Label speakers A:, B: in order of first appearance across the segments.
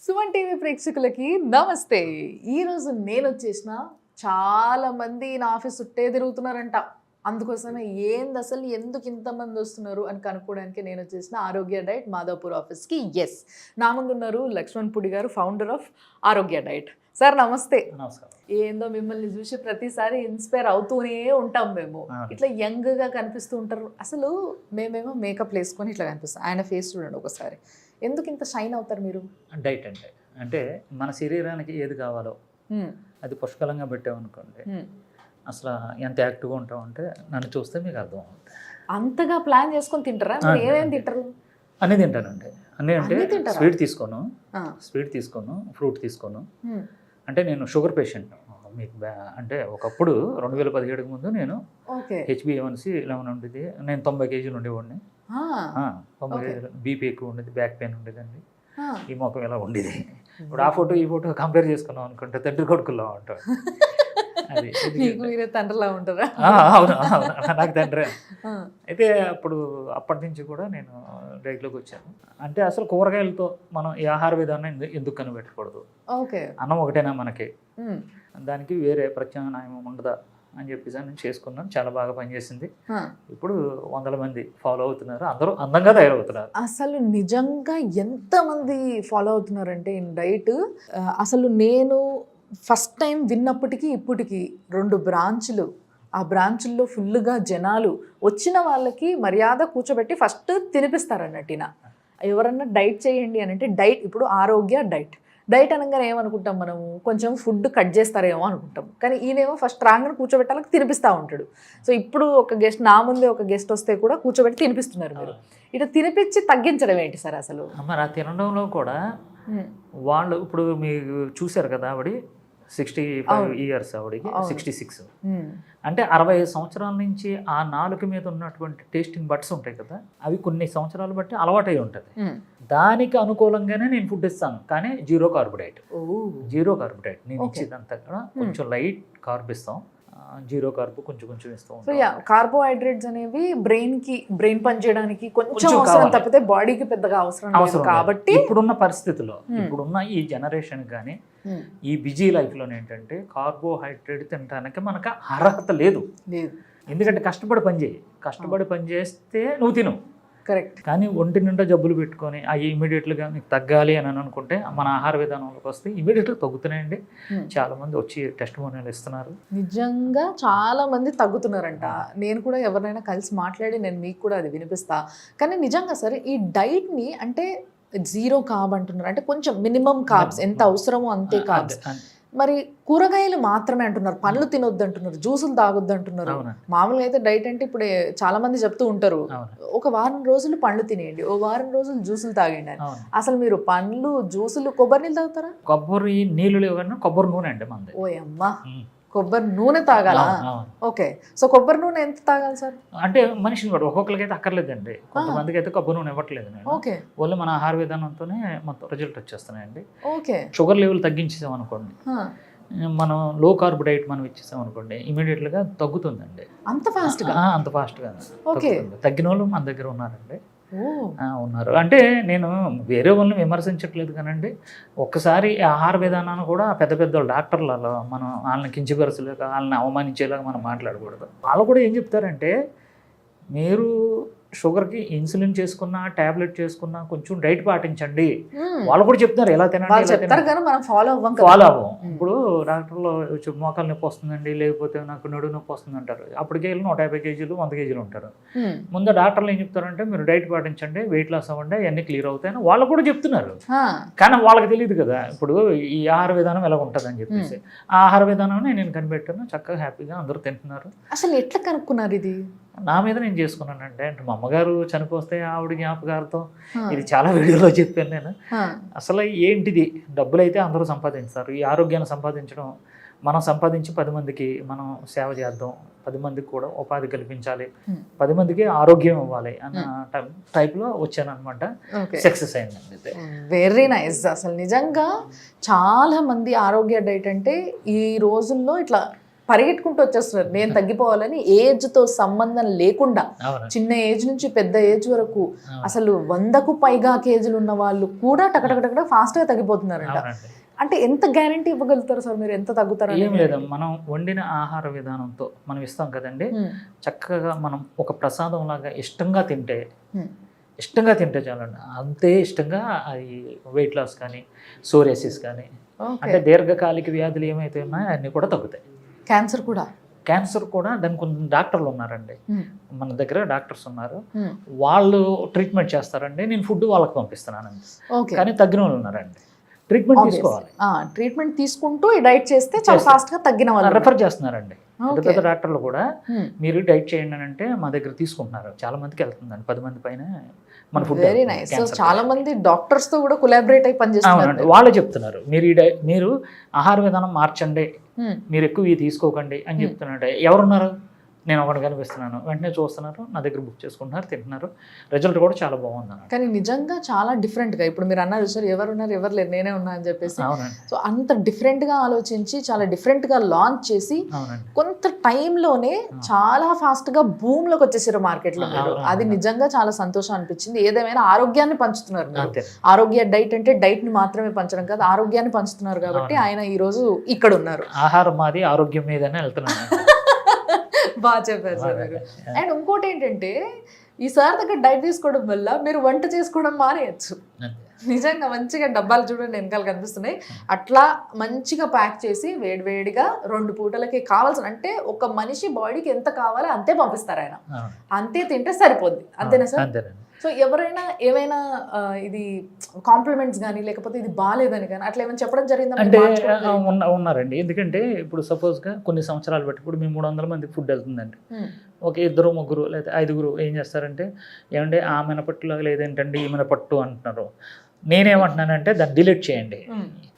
A: Suman TV ప్రేక్షకులకి నమస్తే. ఈరోజు నేను వచ్చేసిన చాలా మంది నా ఆఫీస్ చుట్టే తిరుగుతున్నారంట. అందుకోసమే ఏంది అసలు ఎందుకు ఇంతమంది వస్తున్నారు అని కనుక్కోవడానికి నేను వచ్చేసిన ఆరోగ్య డైట్ మాధవపూర్ ఆఫీస్కి. ఎస్, నా ముందు ఉన్నారు లక్ష్మణ్ పుడి గారు, ఫౌండర్ ఆఫ్ ఆరోగ్య డైట్. సార్ నమస్తే.
B: నమస్కారం.
A: ఏందో మిమ్మల్ని చూసి ప్రతిసారి ఇన్స్పైర్ అవుతూనే ఉంటాం మేము. ఇట్లా యంగ్గా కనిపిస్తూ ఉంటారు. అసలు మేమేమో మేకప్ వేసుకొని ఇట్లా కనిపిస్తాం. ఆయన ఫేస్ చూడండి ఒకసారి. ఎందుకు ఇంత షైన్ అవుతారు మీరు?
B: డైట్ అంటే మన శరీరానికి ఏది కావాలో అది పుష్కలంగా పెట్టామనుకోండి, అసలు ఎంత యాక్టివ్గా ఉంటామంటే నన్ను చూస్తే మీకు అర్థం అవుతుంది.
A: అంతగా ప్లాన్ చేసుకొని తింటారా? ఏమేమి తింటారు?
B: అన్నీ తింటానండి. అన్నీ అంటే స్వీట్ తీసుకోను, ఫ్రూట్ తీసుకోను. అంటే నేను షుగర్ పేషెంట్. మీకు అంటే ఒకప్పుడు 2017కి ముందు నేను HbA1c 11 ఉండేది. నేను 90 కేజీలు ఉండేవాడిని. 90 కేజీలు. బీపీ ఎక్కువ ఉండేది, బ్యాక్ పెయిన్ ఉండేదండి, ఈ మొఖం ఇలా ఉండేది. ఇప్పుడు ఆ ఫోటో ఈ ఫోటో కంపేర్ చేసుకున్నాం అనుకుంటే తండ్రి కొడుకుల్లో ఉంటాడు. అది
A: తండ్రిలా ఉంటారా?
B: అవును, నాకు తండ్రి. అయితే అప్పటి నుంచి కూడా నేను డైట్లోకి వచ్చాను. అంటే అసలు కూరగాయలతో మనం ఈ ఆహార విధానం ఎందుకు కనిపెట్టకూడదు? అన్నం ఒకటేనా మనకి, దానికి వేరే ప్రత్యామ్నాయం ఉండదా అని చెప్పేసి నేను చేసుకున్నాను. చాలా బాగా పనిచేసింది. ఇప్పుడు 100 మంది ఫాలో అవుతున్నారు. అందరూ అందంగా తయారవుతున్నారు.
A: అసలు నిజంగా ఎంతమంది ఫాలో అవుతున్నారంటే ఈ డైట్. అసలు నేను ఫస్ట్ టైం విన్నప్పటికీ ఇప్పటికీ 2 బ్రాంచ్లు, ఆ బ్రాంచుల్లో ఫుల్గా జనాలు వచ్చిన వాళ్ళకి మర్యాద కూర్చోబెట్టి ఫస్ట్ తినిపిస్తారన్నట్టిన. ఎవరన్నా డైట్ చేయండి అని అంటే డైట్, ఇప్పుడు ఆరోగ్య డైట్ అనగానే ఏమనుకుంటాం మనము, కొంచెం ఫుడ్ కట్ చేస్తారేమో అనుకుంటాం. కానీ ఈయనేమో ఫస్ట్ రాగానే కూర్చోబెట్టాలని తినిపిస్తూ ఉంటాడు. సో ఇప్పుడు ఒక గెస్ట్, నా ముందే ఒక గెస్ట్ వస్తే కూడా కూర్చోబెట్టి తినిపిస్తున్నారు మీరు. ఇట్లా తినిపించి తగ్గించడం ఏంటి సార్ అసలు?
B: మరి ఆ తినడంలో కూడా వాళ్ళు ఇప్పుడు మీరు చూశారు కదా, ఆవిడ 65 ఇయర్స్, ఆవిడకి 66. అంటే 65 సంవత్సరాల నుంచి ఆ నాలుక మీద ఉన్నటువంటి టేస్టింగ్ బట్స్ ఉంటాయి కదా, అవి కొన్ని సంవత్సరాలు బట్టి అలవాటై ఉంటుంది. దానికి అనుకూలంగానే నేను ఫుడ్ ఇస్తాను, కానీ జీరో కార్బోహైడ్రేట్ నేను ఇచ్చేదంతా కూడా కొంచెం లైట్ కార్బ్ ఇస్తాం. జీరో కార్బ్ కొంచెం ఇస్తాం.
A: కార్బోహైడ్రేట్స్ అనేవి బ్రెయిన్ పనిచేయడానికి కొంచెం అవసరం తప్పితే బాడీకి పెద్దగా అవసరం కాబట్టి
B: ఇప్పుడున్న పరిస్థితుల్లో, ఇప్పుడున్న ఈ జనరేషన్ కానీ ఈ బిజీ లైఫ్లో ఏంటంటే కార్బోహైడ్రేట్ తినడానికి మనకు అర్హత లేదు. ఎందుకంటే కష్టపడి పని చేస్తే నువ్వు తిను,
A: కరెక్ట్.
B: కానీ ఒంటి నిండా జబ్బులు పెట్టుకొని అవి ఇమీడియట్గా మీకు తగ్గాలి అని అనుకుంటే మన ఆహార విధానంలోకి వస్తే ఇమీడియట్గా తగ్గుతున్నాయండి. చాలా మంది వచ్చి టెస్టిమోనియల్ ఇస్తున్నారు.
A: నిజంగా చాలా మంది తగ్గుతున్నారంట. నేను కూడా ఎవరినైనా కలిసి మాట్లాడి నేను మీకు కూడా అది వినిపిస్తా. కానీ నిజంగా సరే ఈ డైట్ని అంటే జీరో కార్బ్ అంటున్నారు, అంటే కొంచెం మినిమం కార్బ్స్ ఎంత అవసరమో అంతే కార్బ్స్. మరి కూరగాయలు మాత్రమే అంటున్నారు, పండ్లు తినొద్దు అంటున్నారు, జ్యూసులు తాగొద్దు అంటున్నారు. మామూలుగా అయితే డైట్ అంటే ఇప్పుడు చాలా మంది చెప్తూ ఉంటారు, ఒక వారం రోజులు పండ్లు తినేయండి, ఓ వారం రోజులు జ్యూసులు తాగండి అని. అసలు మీరు పండ్లు, జ్యూసులు, కొబ్బరి నీళ్ళు తాగుతారా?
B: కొబ్బరి నీళ్ళు లేవు, కొబ్బరి నూనె అండి మంది.
A: ఓ అమ్మా, కొబ్బరి నూనె తాగాలా? ఓకే. సో కొబ్బరి నూనె ఎంత తాగాలి సార్?
B: అంటే మనిషిని కూడా ఒక్కొక్కరికి అయితే అక్కర్లేదండి. కొంతమందికి అయితే కొబ్బరి నూనె ఇవ్వట్లేదు నేను.
A: ఓకే.
B: ఓన్లీ మన ఆహార విధానంతోనే మొత్తం రిజల్ట్ వచ్చేస్తున్నాయండి.
A: ఓకే.
B: షుగర్ లెవెల్ తగ్గించేసాం అనుకోండి, మనం లో కార్బ్ డైట్ మనం ఇచ్చేసాం అనుకోండి, ఇమీడియట్గా తగ్గుతుందండి.
A: అంత ఫాస్ట్గా?
B: అంత ఫాస్ట్గా తగ్గిన వాళ్ళు మన దగ్గర ఉన్నారండి. ఉన్నారు. అంటే నేను వేరే వాళ్ళని విమర్శించట్లేదు కానండి, ఒక్కసారి ఆహార విధానాన్ని కూడా పెద్ద డాక్టర్లలో మనం వాళ్ళని కించపరచలేక, వాళ్ళని అవమానించేలాగా మనం మాట్లాడకూడదు. వాళ్ళు కూడా ఏం చెప్తారంటే, మీరు షుగర్కి ఇన్సులిన్ చేసుకున్నా, టాబ్లెట్ చేసుకున్నా కొంచెం డైట్ పాటించండి. వాళ్ళు కూడా చెప్తున్నారు ఎలా తినండి,
A: ఫాలో
B: అవ్వం. ఇప్పుడు డాక్టర్లో మోకాలు నొప్పి వస్తుందండి, లేకపోతే నాకు నడుము నొప్పి వస్తుంది అంటారు. అప్పటికే 150 కేజీలు 100 కేజీలు ఉంటారు. ముందు డాక్టర్లు ఏం చెప్తారంటే, మీరు డైట్ పాటించండి, వెయిట్ లాస్ అవ్వండి, అన్నీ క్లియర్ అవుతాయని వాళ్ళు కూడా చెప్తున్నారు. కానీ వాళ్ళకి తెలియదు కదా ఇప్పుడు ఈ ఆహార విధానం ఎలా ఉంటుంది అని చెప్పేసి. ఆ ఆహార విధానాన్ని నేను కనిపెట్టాను, చక్కగా హ్యాపీగా అందరూ తింటున్నారు.
A: అసలు ఎట్లా కనుక్కున్నారు? ఇది
B: నా మీద నేను చేసుకున్నానంటే, అంటే మా అమ్మగారు చనిపోతే ఆవిడ జ్ఞాపకాలతో ఇది చాలా వీడియోలో చెప్పాను నేను. అసలు ఏంటిది, డబ్బులు అయితే అందరూ సంపాదించారు, ఈ ఆరోగ్యాన్ని సంపాదించడం, మనం సంపాదించి 10 మందికి మనం సేవ చేద్దాం, 10 మందికి కూడా ఉపాధి కల్పించాలి, 10 మందికి ఆరోగ్యం ఇవ్వాలి అన్న టైప్లో వచ్చాను అనమాట. సక్సెస్ అయిందండి.
A: Very nice. అసలు నిజంగా చాలా మంది ఆరోగ్య డైట్ అంటే ఈ రోజుల్లో ఇట్లా పరిగెట్టుకుంటూ వచ్చేస్తున్నారు నేను తగ్గిపోవాలని. ఏజ్తో సంబంధం లేకుండా
B: అవునండి.
A: చిన్న ఏజ్ నుంచి పెద్ద ఏజ్ వరకు అసలు 100కు పైగా కేజీలు ఉన్న వాళ్ళు కూడా టకటకటక ఫాస్ట్గా తగ్గిపోతున్నారంట.
B: అవునండి.
A: అంటే ఎంత గ్యారంటీ ఇవ్వగలుగుతారు సార్ మీరు ఎంత తగ్గుతారు?
B: ఏం లేదు, మనం వండిన ఆహార విధానంతో మనం ఇస్తాం కదండి, చక్కగా మనం ఒక ప్రసాదం లాగా ఇష్టంగా తింటే చాలండి. అంతే ఇష్టంగా అది వెయిట్ లాస్ కానీ సోరియాసిస్ కానీ అంటే దీర్ఘకాలిక వ్యాధులు ఏమైతే ఉన్నాయో అన్నీ కూడా తగ్గుతాయి. క్యాన్సర్ కూడా దానికి కొన్ని డాక్టర్లు ఉన్నారండి, మన దగ్గర డాక్టర్స్ ఉన్నారు, వాళ్ళు ట్రీట్మెంట్ చేస్తారండి. నేను ఫుడ్ వాళ్ళకి పంపిస్తున్నానండి. కానీ తగ్గిన వాళ్ళు ఉన్నారండి. ట్రీట్మెంట్ తీసుకోవాలి,
A: ట్రీట్మెంట్ తీసుకుంటూ ఈ డైట్ చేస్తే చాలా ఫాస్ట్ గా తగ్గిన వాళ్ళు
B: రెఫర్ చేస్తున్నారండి. పెద్ద పెద్ద డాక్టర్లు కూడా మీరు డైట్ చేయండి అని అంటే మా దగ్గర తీసుకుంటున్నారు. చాలా మందికి వెళ్తుందండి, 10 మంది పైన మన ఫుడ్.
A: Very nice. సో చాలా మంది డాక్టర్స్ తో కూడా కొలాబరేట్ అయి పనిచేస్తున్నారు.
B: వాళ్ళే చెప్తున్నారు మీరు ఆహార విధానం మార్చండి, మీరు ఎక్కువ ఇవి తీసుకోకండి అని చెప్తున్నట్టే. ఎవరున్నారు? నేను ఒకటి కనిపిస్తున్నాను, వెంటనే చూస్తున్నారు, నా దగ్గర బుక్ చేసుకుంటున్నారు, తింటున్నారు, రిజల్ట్ కూడా చాలా బాగుంది.
A: కానీ నిజంగా చాలా డిఫరెంట్గా ఇప్పుడు మీరు అన్నారు సార్, ఎవరున్నారు ఎవరు లేరు నేనే ఉన్నా అని చెప్పేసి. సో అంత డిఫరెంట్గా ఆలోచించి చాలా డిఫరెంట్గా లాంచ్ చేసి కొంత టైంలోనే చాలా ఫాస్ట్గా భూమిలోకి వచ్చేసారు మార్కెట్లో. అది నిజంగా చాలా సంతోషం అనిపించింది. ఏదేమైనా ఆరోగ్యాన్ని పంచుతున్నారు. ఆరోగ్య డైట్ అంటే డైట్ని మాత్రమే పంచడం కాదు, ఆరోగ్యాన్ని పంచుతున్నారు. కాబట్టి ఆయన ఈ రోజు ఇక్కడ ఉన్నారు.
B: ఆహారం మాది, ఆరోగ్యం మీదనే వెళ్తున్నాను.
A: బాగా చెప్పారు సార్ మీరు. అండ్ ఇంకోటి ఏంటంటే ఈ సార్ దగ్గర డైట్ తీసుకోవడం వల్ల మీరు వంట చేసుకోవడం మానేయచ్చు. నిజంగా మంచిగా డబ్బాలు చూడండి వెనకాల కనిపిస్తున్నాయి, అట్లా మంచిగా ప్యాక్ చేసి వేడివేడిగా 2 పూటలకి కావాల్సిన, అంటే ఒక మనిషి బాడీకి ఎంత కావాలో అంతే పంపిస్తారు ఆయన, అంతే తింటే సరిపోద్ది. అంతేనా సార్? సో ఎవరైనా ఏమైనా ఇది కాంప్లిమెంట్స్ కానీ లేకపోతే ఇది బాగాలేదని కానీ అట్లా ఏమైనా చెప్పడం జరిగిందా?
B: అంటే ఉన్నారండి. ఎందుకంటే ఇప్పుడు సపోజ్గా కొన్ని సంవత్సరాలు బట్టి ఇప్పుడు మేము 300 మందికి ఫుడ్ వెళ్తుందండి. ఒక 2 3 లేదా 5 ఏం చేస్తారంటే, ఏమంటే ఆ మినపట్టులో లేదేంటండి ఈ మినపట్టు అంటున్నారు. నేనేమంటున్నానంటే దాన్ని డిలీట్ చేయండి.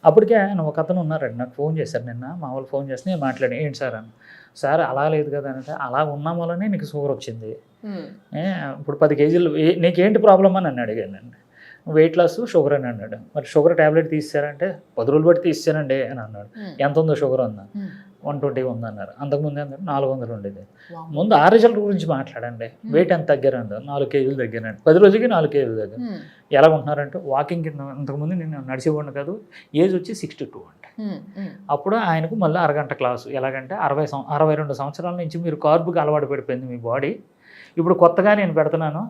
B: అప్పటికే ఆయన ఒక అతను ఉన్నారండి, నాకు ఫోన్ చేశారు నిన్న, మా వాళ్ళు ఫోన్ చేసి నేను మాట్లాడి, ఏంటి సార్ అని. సార్ అలా లేదు కదా అంటే, అలా ఉన్న వల్లనే నీకు షుగర్ వచ్చింది, ఇప్పుడు 10 కేజీలు నీకేంటి ప్రాబ్లం అని నన్ను అడిగానండి. వెయిట్ లాస్ షుగర్ అని అన్నాడు. మరి షుగర్ ట్యాబ్లెట్ తీసారంటే 10 రోజులు బట్టి తీసానండి అని అన్నాడు. ఎంత ఉందో షుగర్ ఉందా? 120 ఉందన్నారు. అంతకుముందు అన్నారు 400 ఉండేది. ముందు ఆ రిజల్ట్ గురించి మాట్లాడండి. వెయిట్ ఎంత తగ్గారండి? 4 కేజీలు తగ్గానండి. 10 రోజులకి 4 కేజీలు తగ్గారు. ఎలా ఉంటున్నారంటే వాకింగ్ కింద, అంతకుముందు నేను నడిచేవాడిని కాదు, ఏజ్ వచ్చి 62 అంటే. అప్పుడు ఆయనకు మళ్ళీ అరగంట క్లాసు. ఎలాగంటే 62 సంవత్సరాల నుంచి మీరు కార్బుకి అలవాటు పడిపోయింది మీ బాడీ. ఇప్పుడు కొత్తగా నేను పెడుతున్నాను,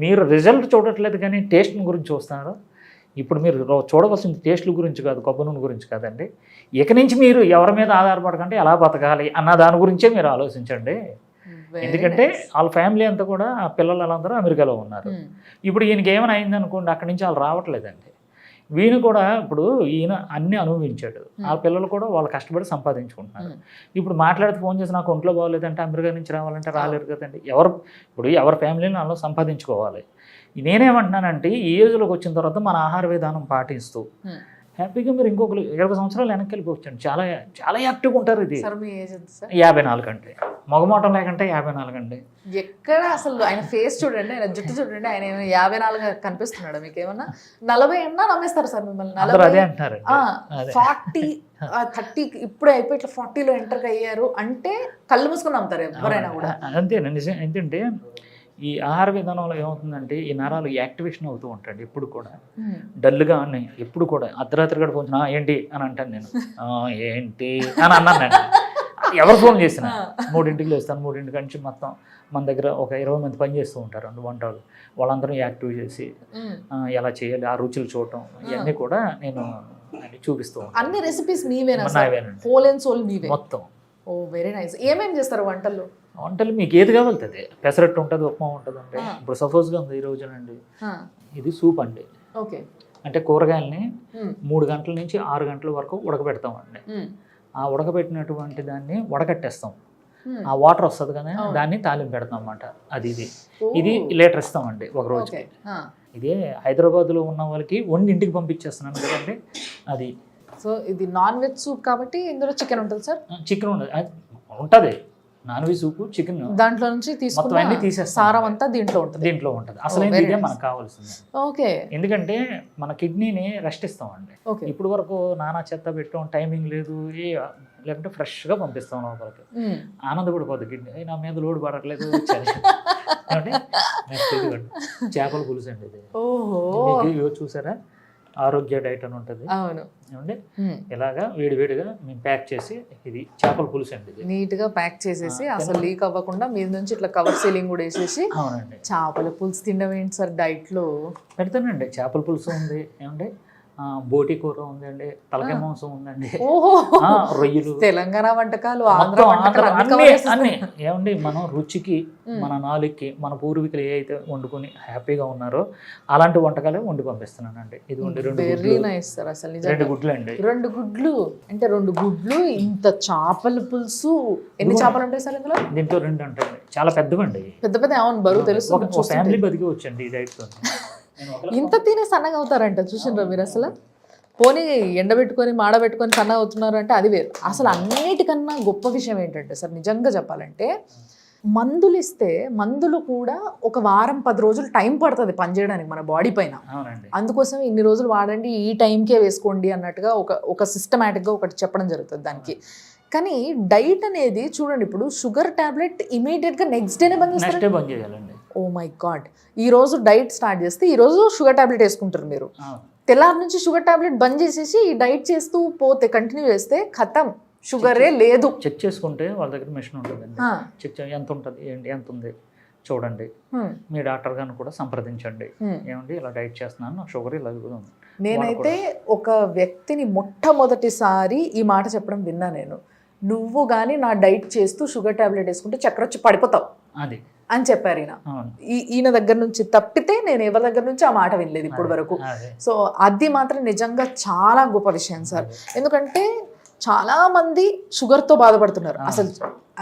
B: మీరు రిజల్ట్ చూడట్లేదు కానీ టేస్ట్ గురించి చూస్తున్నారు. ఇప్పుడు మీరు చూడవలసింది టేస్ట్ల గురించి కాదు, కొబ్బరి నూనె గురించి కాదండి. ఇక నుంచి మీరు ఎవరి మీద ఆధారపడకంటే ఎలా బతకాలి అన్న దాని గురించే మీరు ఆలోచించండి. ఎందుకంటే వాళ్ళ ఫ్యామిలీ అంతా కూడా, ఆ పిల్లలు వాళ్ళందరూ అమెరికాలో ఉన్నారు. ఇప్పుడు ఈయనకి ఏమైనా అయిందనుకోండి, అక్కడి నుంచి వాళ్ళు రావట్లేదండి. వీళ్ళు కూడా ఇప్పుడు ఈయన అన్నీ అనుభవించాడు, ఆ పిల్లలు కూడా వాళ్ళు కష్టపడి సంపాదించుకుంటున్నారు. ఇప్పుడు మాట్లాడితే ఫోన్ చేసి నాకు ఒంట్లో బాగోలేదంటే అమెరికా నుంచి రావాలంటే రాలేరు కదండి. ఎవరి ఫ్యామిలీని వాళ్ళు సంపాదించుకోవాలి. నేనేమంటున్నానంటే ఈ ఏజ్లోకి వచ్చిన తర్వాత మన ఆహార విధానం పాటిస్తూ హ్యాపీగా మీరు ఇంకొకరు 20 సంవత్సరాలు వెనక్కి వెళ్ళిపోవచ్చండి. చాలా చాలా యాక్టివ్గా ఉంటారు. ఇది 54 అంటే మగమోటం లేకంటే 54 అండి.
A: ఎక్కడ అసలు ఆయన ఫేస్ చూడండి, ఆయన జుట్టు చూడండి, ఆయన 54 కనిపిస్తున్నాడు. మీకు ఏమన్నా 40 అన్నా నమ్మేస్తారు సార్ మిమ్మల్ని. 40 30 ఇప్పుడే అయిపోయి ఇట్లా 40లో ఎంటర్ అయ్యారు అంటే కళ్ళు మూసుకొని నమ్ముతారు ఎవరైనా కూడా.
B: అంతేనా? నిజం. ఏంటంటే ఈ ఆహార విధానంలో ఏమవుతుందంటే ఈ నరాలు యాక్టివేషన్ అవుతూ ఉంటాడు ఎప్పుడు కూడా. డల్గా ఉన్నాయి ఎప్పుడు కూడా. అర్ధరాత్రి కూడా ఫోన్ ఏంటి అని అంటాను నేను, ఏంటి అని అన్నాను నేను. ఎవరు ఫోన్ చేసినా 3ంటికి లేస్తాను. 3ంటి నుంచి మొత్తం మన దగ్గర ఒక 20 మంది పని చేస్తూ ఉంటారు వంటలు. వాళ్ళందరూ యాక్టివ్ చేసి ఎలా చేయాలి, ఆ రుచులు చూడటం, ఇవన్నీ కూడా నేను చూపిస్తూ ఉంటాను.
A: అన్ని రెసిపీస్ మీవేనా? హోల్ అండ్ సోల్ మీవే మొత్తం. ఓ వెరీ నైస్. ఏమేమి చేస్తారు వంటలు?
B: మీకు ఏది కావాలంటే పెసరట్టు ఉంటుంది, ఉప్మా ఉంటుంది. అంటే ఇప్పుడు సపోజ్గా ఉంది ఈ రోజునండి, ఇది సూప్ అండి.
A: ఓకే.
B: అంటే కూరగాయలని 3 గంటల నుంచి 6 గంటల వరకు ఉడకబెడతామండి. ఆ ఉడకబెట్టినటువంటి దాన్ని వడకట్టేస్తాం. ఆ వాటర్ వస్తుంది కదా, దాన్ని తాలింపు పెడతాం అన్నమాట. ఇది లీటర్ ఇస్తామండి ఒక రోజుకి. ఇదే హైదరాబాద్లో ఉన్న వాళ్ళకి వండి ఇంటికి పంపించేస్తున్నాను కదండి. అది
A: సో ఇది నాన్ వెజ్ సూప్ కాబట్టి ఇందులో చికెన్ ఉంటుంది సార్?
B: చికెన్ ఉంటుంది. నాన్ వెజ్ సూపు, చికెన్
A: దాంట్లో నుంచి తీసేస్తాం. సారం అంతా దీంట్లో ఉంటుంది.
B: అసలు ఇదే మనకు కావాల్సింది.
A: ఓకే.
B: ఎందుకంటే మన కిడ్నీని రెస్ట్ ఇస్తామండి. ఇప్పుడు వరకు నానా చెత్త పెట్టడం, టైమింగ్ లేదు, లేకుంటే ఫ్రెష్గా పంపిస్తాం లోపలికి. ఆనందపడిపోద్ది కిడ్నీ, నా మీద లోడ్ పడట్లేదు ఏమంటే నెక్స్ట్ ఇదిగోండి చేపల పులుసు అండి ఇది.
A: ఓహో,
B: ఇవి చూసారా ఆరోగ్య డైట్ అని ఉంటుంది.
A: అవును,
B: ఏమండి ఇలాగా వేడివేడిగా మేము ప్యాక్ చేసి, ఇది చేపల పులుసు అండి ఇది.
A: నీట్ గా ప్యాక్ చేసేసి అసలు లీక్ అవ్వకుండా మీద నుంచి ఇట్లా కవర్ సీలింగ్ కూడా వేసేసి.
B: అవునండి.
A: చేపల పులుసు తినడం ఏంటి సార్ డైట్ లో?
B: పెడతానండి. చేపల పులుసు ఉంది, ఏమండి బోటి కూర ఉందండి, తలకాయ మాంసం ఉందండి,
A: ఓహో,
B: రొయ్యలు,
A: తెలంగాణ వంటకాలు, ఆంధ్ర
B: మొత్తం
A: వంటకాలు
B: అన్ని ఏమండి మన రుచికి, మన నాలుగుకి, మన పూర్వీకులు ఏ అయితే వండుకొని హ్యాపీగా ఉన్నారో అలాంటి వంటకాలే వండి పంపిస్తున్నానండి. ఇది ఉండి
A: వెరీ నైస్ సార్. అసలు నిజంగా
B: 2 గుడ్లు అండి.
A: 2 గుడ్లు అంటే 2 గుడ్లు, ఇంత చేపల పులుసు. ఎన్ని చేపలు ఉంటాయి సార్ ఇందులో?
B: దీంట్లో 2 ఉంటాయండి, చాలా పెద్దవండి,
A: పెద్ద పెద్ద. అవును, బరువు తెలుసు.
B: ఒక ఫ్యామిలీ బతికి వచ్చండి ఈ డైట్తో.
A: ఇంత తినే సన్నగా అవుతారంట, చూసిండ్రా మీరు? అసలు పోనీ ఎండబెట్టుకొని మాడబెట్టుకొని సన్నగా అవుతున్నారు అంటే అది వేరు. అసలు అన్నిటికన్నా గొప్ప విషయం ఏంటంటే సార్, నిజంగా చెప్పాలంటే మందులు ఇస్తే మందులు కూడా ఒక వారం 10 రోజులు టైం పడుతుంది పనిచేయడానికి మన బాడీ పైన. అందుకోసం ఇన్ని రోజులు వాడండి, ఈ టైంకే వేసుకోండి అన్నట్టుగా ఒక సిస్టమేటిక్గా ఒకటి చెప్పడం జరుగుతుంది దానికి. కానీ డైట్ అనేది చూడండి, ఇప్పుడు షుగర్ టాబ్లెట్ ఇమీడియట్గా నెక్స్ట్ డేనే బంద్ చేయాలండి. ఓ మై గాడ్, ఈ రోజు డైట్ స్టార్ట్ చేస్తే ఈ రోజు షుగర్ టాబ్లెట్ వేసుకుంటారు మీరు, తెల్లారి నుంచి షుగర్ టాబ్లెట్ బంద్ చేసేసి ఈ డైట్ చేస్తూ పోతే కంటిన్యూ చేస్తే ఖతం, షుగరే లేదు.
B: చెక్ చేసుకుంటే వాళ్ళ దగ్గర మెషిన్ ఉంటుందండి, చెక్ ఎంత ఉంటుంది ఏంటి ఎంత ఉంది చూడండి, మీ డాక్టర్ గారిని కూడా సంప్రదించండి. ఏమండి ఇలా డైట్ చేస్తున్నాను, నాకు షుగర్ ఇలా ఉంది.
A: నేనైతే ఒక వ్యక్తిని మొట్టమొదటిసారి ఈ మాట చెప్పడం విన్నా నేను, నువ్వు కానీ నా డైట్ చేస్తూ షుగర్ టాబ్లెట్ వేసుకుంటే చక్కెర వచ్చి పడిపోతావు
B: అది
A: అని చెప్పారు ఈయన. ఈయన దగ్గర నుంచి తప్పితే నేను ఎవరి దగ్గర నుంచి ఆ మాట వినలేదు ఇప్పటి వరకు. సో అది మాత్రం నిజంగా చాలా గొప్ప విషయం సార్. ఎందుకంటే చాలా మంది షుగర్తో బాధపడుతున్నారు. అసలు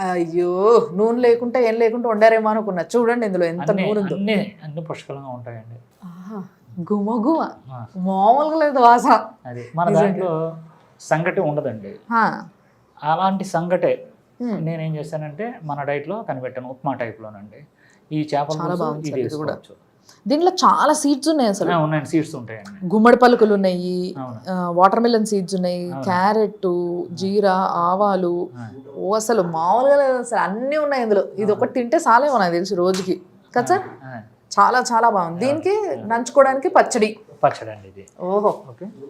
A: అయ్యో నూనె లేకుండా ఏం లేకుండా వండారేమో అనుకున్నా, చూడండి ఇందులో ఎంత నూనె ఉందో.
B: అన్ని పుష్కలంగా ఉంటాయండి.
A: గుమగుమ మామూలుగా లేదు వాసన.
B: అది మన దాంట్లో సంగటి ఉండదండి. అలాంటి సంగటే నేనేం చేశానంటే మన డైట్లో కనిపెట్టాను, ఉప్మా టైప్లోనండి. ఈ చేపలు ఇది వేసుకోవచ్చు.
A: దీంట్లో చాలా సీడ్స్ ఉన్నాయి అసలు.
B: ఉన్నాయండి, సీడ్స్ ఉంటాయండి.
A: గుమ్మడి పలుకులు ఉన్నాయి, వాటర్ మిలన్ సీడ్స్ ఉన్నాయి, క్యారెట్, జీరా, ఆవాలు, ఓ అసలు మామూలుగా లేదు అసలు, అన్నీ ఉన్నాయి ఇందులో. ఇది ఒకటి తింటే చాలేమో నాకు తెలిసి రోజుకి కదా సార్. చాలా చాలా బాగుంది. దీనికి నంచుకోవడానికి పచ్చడి
B: అండి ఇది.
A: ఓహో,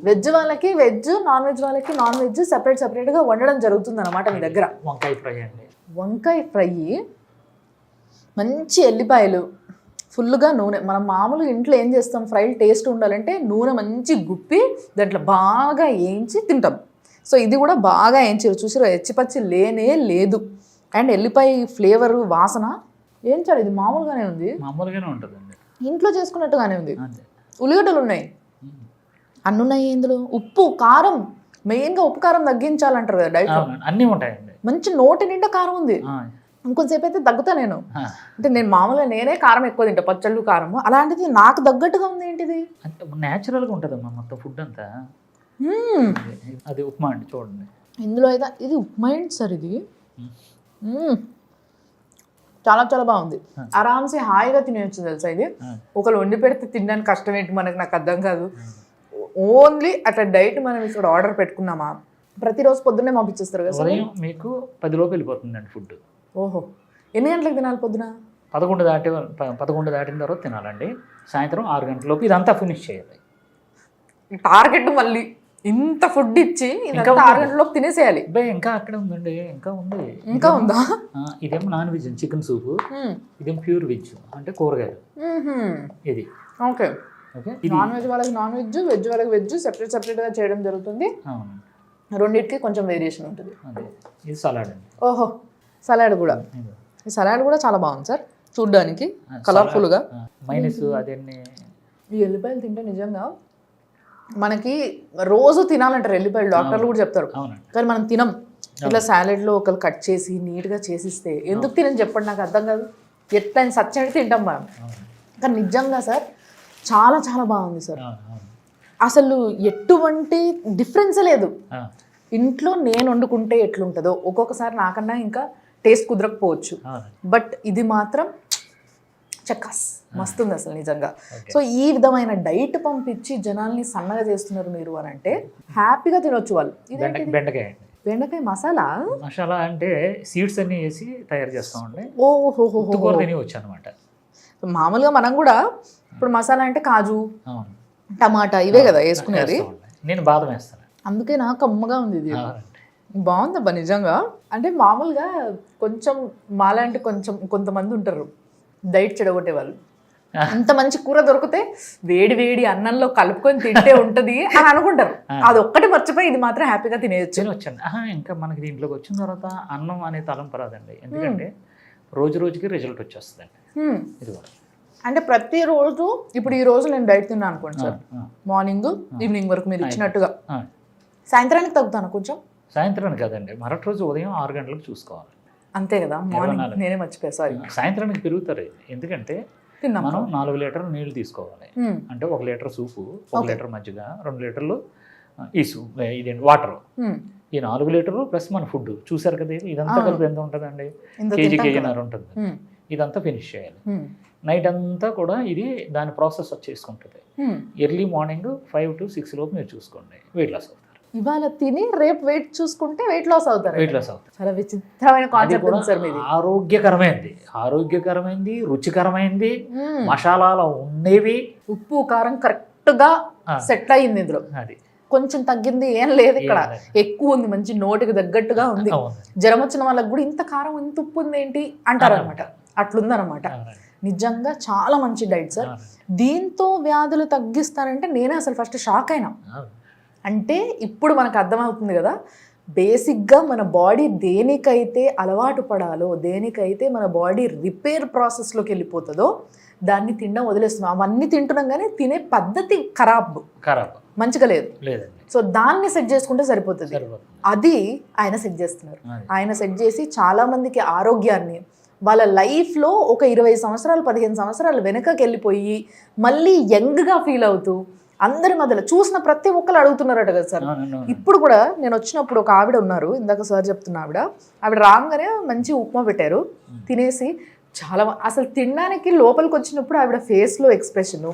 A: వెజ్ వాళ్ళకి వెజ్, నాన్ వెజ్ వాళ్ళకి నాన్ వెజ్ సెపరేట్గా వండడం జరుగుతుంది అనమాట మీ దగ్గర.
B: వంకాయ ఫ్రై అండి.
A: వంకాయ ఫ్రై, మంచి ఎల్లిపాయలు, ఫుల్గా నూనె. మనం మామూలుగా ఇంట్లో ఏం చేస్తాం, ఫ్రైలు టేస్ట్ ఉండాలంటే నూనె మంచి గుప్పి దాంట్లో బాగా వేయించి తింటాం. సో ఇది కూడా బాగా వేయించారు, చూసారు, ఎచ్చిపచ్చి లేనే లేదు. అండ్ ఎల్లిపాయ ఫ్లేవరు, వాసన ఏం సార్ ఇది మామూలుగానే ఉంది,
B: మామూలుగానే ఉంటుందండి,
A: ఇంట్లో చేసుకున్నట్టుగానే ఉంది. ఉల్లిగడ్డలు ఉన్నాయి, అన్నీ ఉన్నాయి ఇందులో. ఉప్పు కారం, మెయిన్గా ఉప్పు కారం తగ్గించాలంటారు కదా డైట్,
B: అన్నీ ఉంటాయండి. మంచి
A: నోటి నిండా కారం ఉంది. ఇంకొంతసేపు అయితే తగ్గుతా నేను, అంటే నేను మామూలుగా నేనే కారం ఎక్కువ తింటా, పచ్చళ్ళు కారము. అలాంటిది నాకు తగ్గట్టుగా ఉంది. ఏంటిది
B: న్యాచురల్గా ఉంటుందమ్మా మొత్తం ఫుడ్ అంతా. అది ఉప్మా అండి చూడండి
A: ఇందులో అయితే. ఇది ఉప్మా ఏంటి సార్ ఇది? చాలా చాలా బాగుంది, ఆరామ్సే హాయిగా తినేయచ్చు తెలుసా. ఇది ఒకరు వండి పెడితే తినడానికి కష్టం ఏంటి మనకి, నాకు అర్థం కాదు. ఓన్లీ అట్లా డైట్ మనం ఇక్కడ ఆర్డర్ పెట్టుకున్నామా, ప్రతిరోజు పొద్దున్నే పంపించేస్తారు కదా సార్.
B: మీకు 10 లోపు వెళ్ళిపోతుందండి ఫుడ్.
A: ఓహో, ఎన్ని గంటలకు తినాలి? పొద్దున
B: 11 దాటిన తర్వాత తినాలండి, సాయంత్రం 6 గంటల లోపు ఇదంతా ఫినిష్ చేయాలి.
A: టార్గెట్ మళ్ళీ ఇంత ఫుడ్ ఇచ్చి 6 గంటల లోపు తినేసేయాలి.
B: ఇంకా అక్కడే ఉందండి, ఇంకా ఉంది.
A: ఇంకా ఉందా?
B: ఇదేమో నాన్ వెజ్ చికెన్ సూప్, ఇదేమో ప్యూర్ వెజ్ అంటే కూరగాయలు. ఇది
A: ఓకే. నాన్ వెజ్ వాళ్ళకి నాన్ వెజ్, వెజ్ వాళ్ళకి వెజ్, సెపరేట్గా చేయడం జరుగుతుంది. రెండింటికి కొంచెం వేరియేషన్ ఉంటుంది.
B: ఇది సలాడ్ అండి.
A: ఓహో, సలాడ్ కూడా. ఈ సలాడ్ కూడా చాలా బాగుంది సార్, చూడ్డానికి కలర్ఫుల్గా.
B: మైనస్ అదేన్ని
A: ఈ ఎల్లిపాయలు తింటే నిజంగా మనకి రోజు తినాలంటారు ఎల్లిపాయలు, డాక్టర్లు కూడా చెప్తారు, కానీ మనం తినం. ఇట్లా సాలెడ్లో ఒకరు కట్ చేసి నీట్గా చేసిస్తే ఎందుకు తినని చెప్పండి, నాకు అర్థం కాదు. ఎట్లయినా సచ్చడి తింటాం మనం, కానీ నిజంగా సార్ చాలా చాలా బాగుంది సార్. అసలు ఎటువంటి డిఫరెన్స్ లేదు. ఇంట్లో నేను వండుకుంటే ఎట్లుంటుందో ఒక్కొక్కసారి నాకన్నా ఇంకా టేస్ట్ కుదరకపోవచ్చు, బట్ ఇది మాత్రం చక్కస్ మస్తుంది అసలు నిజంగా. సో ఈ విధమైన డైట్ పంపించి జనాల్ని సన్నగా చేస్తున్నారు మీరు అని అంటే హ్యాపీగా తినొచ్చు వాళ్ళు.
B: బెండకాయ
A: బెండకాయ మసాలా?
B: మసాలా అంటే సీడ్స్ అన్ని వేసి తయారు చేస్తామండి.
A: ఓహో,
B: కూర తిని వచ్చి అనమాట.
A: మామూలుగా మనం కూడా ఇప్పుడు మసాలా అంటే కాజు,
B: అవును,
A: టమాటా ఇవే కదా వేసుకునేది.
B: నేను బాదం వేస్తాను.
A: అందుకే నాకు కమ్మగా ఉంది ఇది. బాగుందబ్బా నిజంగా. అంటే మామూలుగా కొంచెం మాలాంటి కొంతమంది ఉంటారు డైట్ చెడగొట్టే వాళ్ళు. అంత మంచి కూర దొరికితే వేడి వేడి అన్నంలో కలుపుకొని తింటే ఉంటది అని అనుకుంటారు. అది ఒక్కటి మర్చిపోయి ఇది మాత్రం హ్యాపీగా తినేయచ్చు.
B: ఇంకా మనకి దీంట్లోకి వచ్చిన తర్వాత అన్నం అనే తలంపు రాదండి. ఎందుకంటే రోజు రోజుకి రిజల్ట్ వచ్చేస్తుందండి ఇది కూడా.
A: అంటే ప్రతిరోజు ఇప్పుడు ఈ రోజు నేను డైట్ తిన్నాను అనుకోండి సార్, మార్నింగ్ ఈవినింగ్ వరకు మీరు ఇచ్చినట్టుగా, సాయంత్రానికి తగ్గుతాను కొంచెం.
B: సాయంత్రానికి కదండి, మరొక రోజు ఉదయం 6 గంటలకు చూసుకోవాలి.
A: అంతే కదా, మార్నింగ్ నేనే మర్చిపోయా, సారీ.
B: సాయంత్రానికి పెరుగుతారు. ఎందుకంటే మనం 4 లీటర్లు నీళ్లు తీసుకోవాలి. అంటే 1 లీటర్ సూపు, 1 లీటర్ మజ్జిగ, 2 లీటర్లు ఇదేంటి వాటర్. ఈ 4 లీటర్లు ప్లస్ మన ఫుడ్ చూసారు కదా, ఇదంతా కలిపి ఎంత ఉంటుందండి? కేజీన్నర ఉంటుంది. ఇదంతా ఫినిష్ చేయాలి. నైట్ అంతా కూడా ఇది దాని ప్రాసెస్ వచ్చేసుకుంటుంది. ఎర్లీ మార్నింగ్ 5 to 6 లోపు మీరు చూసుకోండి, వెయిట్ లాస్ అవుతారు.
A: ఇవాళ తిని రేపు వెయిట్ చూసుకుంటే వెయిట్ లాస్ అవుతారు.
B: వెయిట్ లాస్ అవుతారు.
A: చాలా విచిత్రమైన కాన్సెప్ట్ సార్ మీది.
B: ఆరోగ్యకరమైంది, రుచికరమైంది, మసాలాలు ఉండేవి,
A: ఉప్పు కారం కరెక్ట్ గా సెట్ అయ్యింది. ఇందులో
B: అది
A: కొంచెం తగ్గింది ఏం లేదు, ఇక్కడ ఎక్కువ ఉంది, మంచి నోటికి తగ్గట్టుగా ఉంది. జ్వరం వచ్చిన వాళ్ళకి కూడా ఇంత కారం ఇంత ఉప్పు ఉంది ఏంటి అంటారు అనమాట. అట్లుందనమాట. నిజంగా చాలా మంచి డైట్ సార్. దీంతో వ్యాధులు తగ్గిస్తానంటే నేనే అసలు ఫస్ట్ షాక్ అయినా. అంటే ఇప్పుడు మనకు అర్థమవుతుంది కదా, బేసిక్గా మన బాడీ దేనికైతే అలవాటు పడాలో, దేనికైతే మన బాడీ రిపేర్ ప్రాసెస్లోకి వెళ్ళిపోతుందో దాన్ని తినడం వదిలేస్తున్నాం. అవన్నీ తింటున్నాం కానీ తినే పద్ధతి ఖరాబ్ మంచిగా లేదు. సో దాన్ని సెట్ చేసుకుంటే సరిపోతుంది. అది ఆయన సెట్ చేస్తున్నారు. ఆయన సెట్ చేసి చాలా మందికి ఆరోగ్యాన్ని, వాళ్ళ లైఫ్లో ఒక 20 సంవత్సరాలు 15 సంవత్సరాలు వెనకకి వెళ్ళిపోయి మళ్ళీ యంగ్గా ఫీల్ అవుతూ అందరి మధ్యలో చూసిన ప్రతి ఒక్కరు అడుగుతున్నారట కదా సార్. ఇప్పుడు కూడా నేను వచ్చినప్పుడు ఒక ఆవిడ ఉన్నారు, ఇందాక సార్ చెప్తున్న ఆవిడ రాగానే మంచి ఉప్మా పెట్టారు, తినేసి చాలా అసలు తినడానికి లోపలికి వచ్చినప్పుడు ఆవిడ ఫేస్లో ఎక్స్ప్రెషను,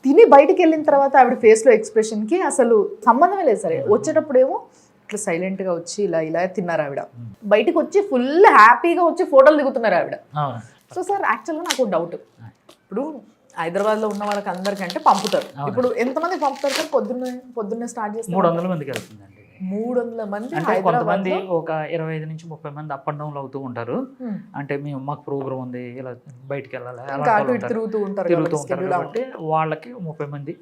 A: తిని బయటికి వెళ్ళిన తర్వాత ఆవిడ ఫేస్లో ఎక్స్ప్రెషన్కి అసలు సంబంధమే లేదు సరే. వచ్చేటప్పుడు ఏమో ఇట్లా సైలెంట్గా వచ్చి ఇలా తిన్నారు ఆవిడ, బయటికి వచ్చి ఫుల్ హ్యాపీగా వచ్చి ఫోటోలు దిగుతున్నారు ఆవిడ. సో సార్ యాక్చువల్గా నాకు డౌట్, ఇప్పుడు హైదరాబాద్లో ఉన్న వాళ్ళకి అందరికంటే పంపుతారు, ఇప్పుడు ఎంతమంది పంపుతారు సార్? పొద్దున్నే స్టార్ట్ చేస్తారు
B: 300 మందికి వెళ్తుందండి.
A: 300 మంది.
B: అంటే కొంతమంది ఒక 25 నుంచి 30 మంది అప్ అండ్ డౌన్ అవుతూ ఉంటారు. అంటే మాకు ప్రోగ్రామ్ ఉంది, ఇలా బయటికి వెళ్ళాలి,
A: తిరుగుతూ ఉంటారు
B: కాబట్టి వాళ్ళకి 30 మంది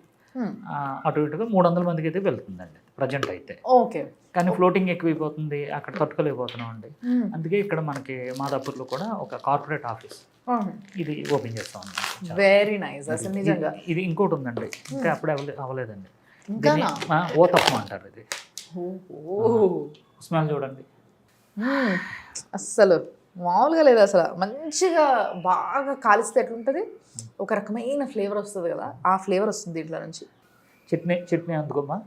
B: అటు ఇటుగా 300 మందికి అయితే వెళ్తుందండి ప్రజెంట్ అయితే.
A: ఓకే.
B: కానీ ఫ్లోటింగ్ ఎక్కువైపోతుంది, అక్కడ తట్టుకోలేకపోతున్నాం అండి. అందుకే ఇక్కడ మనకి మాదాపూర్లో కూడా ఒక కార్పొరేట్ ఆఫీస్ ఇది ఓపెన్ చేస్తాం.
A: వెరీ నైస్ అసలు నిజంగా.
B: ఇది ఇంకోటి ఉందండి, ఇంకా అప్పుడే అవ్వలేదండి. ఓతప్పం అంటారు. ఇది స్మెల్ చూడండి,
A: అస్సలు మామూలుగా లేదు అసలు. మంచిగా బాగా కాలిస్తే ఎట్లుంటుంది, ఒక రకమైన ఫ్లేవర్ వస్తుంది కదా, ఆ ఫ్లేవర్ వస్తుంది దీంట్లో నుంచి.
B: చట్నీ అందుకోమ్మా,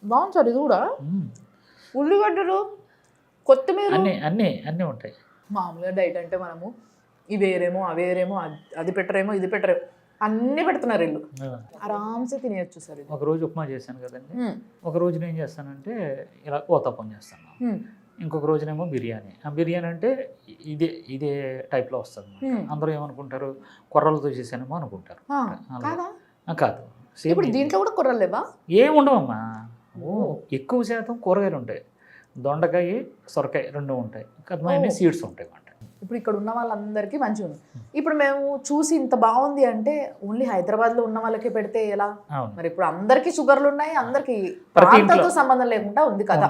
A: బాగుంది సార్. ఇది కూడా ఉల్లిగడ్డలు, కొత్తిమీర
B: అన్నీ ఉంటాయి.
A: మామూలుగా డైట్ అంటే మనము ఇవేరేమో అవేరేమో అది పెట్టరేమో ఇది పెట్టరేమో అన్నీ పెడుతున్నారు వీళ్ళు, ఆరామ్సే తినేయచ్చు సార్.
B: ఒక రోజు ఉప్మా చేశాను కదండి, ఒక రోజు నేను చేస్తానంటే ఇలా ఓతప్పం చేస్తాను, ఇంకొక రోజునేమో బిర్యానీ. ఆ బిర్యానీ అంటే ఇదే టైప్లో వస్తుంది. అందరూ ఏమనుకుంటారు, కొర్రలతో చేశానేమో అనుకుంటారు. కాదు,
A: ఇప్పుడు దీంట్లో కూడా కొర్రలు లేవా?
B: ఏముండవమ్మా, ఎక్కువ శాతం కూరగాయలు ఉంటాయి. దొండకాయ, సొరకాయ 2 ఉంటాయి, కదమైన సీడ్స్ ఉంటాయి అన్నమాట.
A: ఇప్పుడు ఇక్కడ ఉన్న వాళ్ళందరికీ మంచిగా ఉంది. ఇప్పుడు మేము చూసి ఇంత బాగుంది అంటే ఓన్లీ హైదరాబాద్లో ఉన్న వాళ్ళకే పెడితే ఎలా మరి? ఇప్పుడు అందరికీ షుగర్లు ఉన్నాయి, అందరికీ ప్రాంతంతో సంబంధం లేకుండా ఉంది కదా,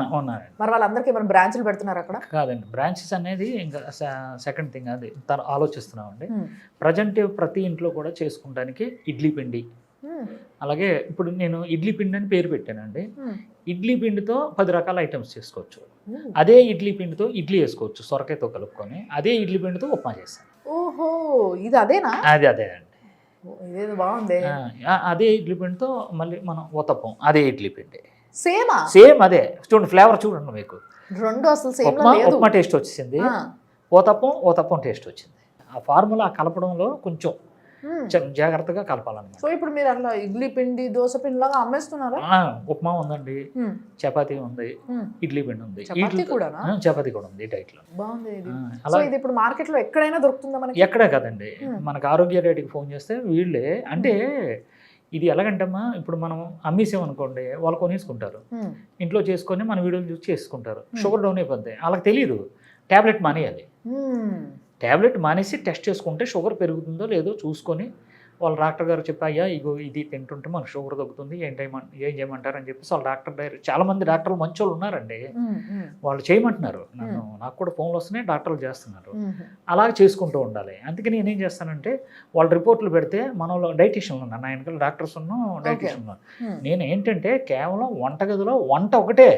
A: మరి వాళ్ళందరికీ మనం బ్రాంచ్లు పెడుతున్నారు అక్కడ?
B: కాదండి, బ్రాంచెస్ అనేది ఇంకా సెకండ్ థింగ్, అది ఆలోచిస్తున్నామండి. ప్రజెంట్ ప్రతి ఇంట్లో కూడా చేసుకోవడానికి ఇడ్లీ పిండి, అలాగే ఇప్పుడు నేను ఇడ్లీ పిండి అని పేరు పెట్టానండి. ఇడ్లీ పిండితో 10 రకాల ఐటమ్స్ చేసుకోవచ్చు. అదే ఇడ్లీ పిండితో ఇడ్లీ వేసుకోవచ్చు సొరకాయతో కలుపుకొని. అదే ఇడ్లీ పిండితో ఉప్మా చేస్తాను.
A: ఓహో, ఇది అదేనా?
B: అదే అండి,
A: ఇదేదో బాగుంది.
B: అదే ఇడ్లీ పిండితో మళ్ళీ మనం ఊతప్పం, అదే ఇడ్లీ పిండి
A: సేమ్
B: అదే. చూడండి ఫ్లేవర్ చూడండి, మీకు
A: 2 అసలు సేమ్
B: ఉప్మా టేస్ట్ వచ్చేసింది, ఊతప్పం టేస్ట్ వచ్చింది. ఆ ఫార్ములా కలపడంలో కొంచెం జాగ్రత్తగా కలపాలన్నమాట.
A: సో ఇప్పుడు మీరు అట్లా ఇడ్లీ పిండి దోశ పిండి లాగా అమ్మేస్తున్నారా?
B: ఉప్మా ఉందండి, చపాతీ ఉంది, ఇడ్లీ పిండి ఉంది,
A: చపాతీ కూడానా?
B: చపాతీ కూడా ఉంది డైట్లో.
A: బాగుంది ఇది. సో ఇది ఇప్పుడు మార్కెట్ లో ఎక్కడైనా దొరుకుతుందా మనకి?
B: ఎక్కడే కదండి, మనకు ఆరోగ్య రేటుకి ఫోన్ చేస్తే వీళ్ళే అంటే ఇది ఎలాగంటమ్మా, ఇప్పుడు మనం అమ్మేసామనుకోండి వాళ్ళు కొనేసుకుంటారు, ఇంట్లో చేసుకొని మన వీడియోలు చూసి చేసుకుంటారు, షుగర్ డౌన్ అయిపోద్ది. వాళ్ళకి తెలియదు ట్యాబ్లెట్ మానేయాలి. ట్యాబ్లెట్ మానేసి టెస్ట్ చేసుకుంటే షుగర్ పెరుగుతుందో లేదో చూసుకొని వాళ్ళ డాక్టర్ గారు చెప్పి అయ్యా ఇగో ఇది తింటుంటే మనకు షుగర్ తగ్గుతుంది, ఏం చేయమంటారని చెప్పేసి వాళ్ళ డాక్టర్ చాలామంది డాక్టర్లు మంచి వాళ్ళు ఉన్నారండి, వాళ్ళు చేయమంటున్నారు. నాకు కూడా ఫోన్లు వస్తున్నాయి, డాక్టర్లు చేస్తున్నారు. అలాగే చేసుకుంటూ ఉండాలి. అందుకని నేనేం చేస్తానంటే వాళ్ళ రిపోర్ట్లు పెడితే మనలో డైటీషియన్లు ఉన్నారు, నా వెనకాల డాక్టర్స్ ఉన్నాం, డైటీషియన్ ఉన్నారు. నేను ఏంటంటే కేవలం వంటగదిలో వంట ఒకటే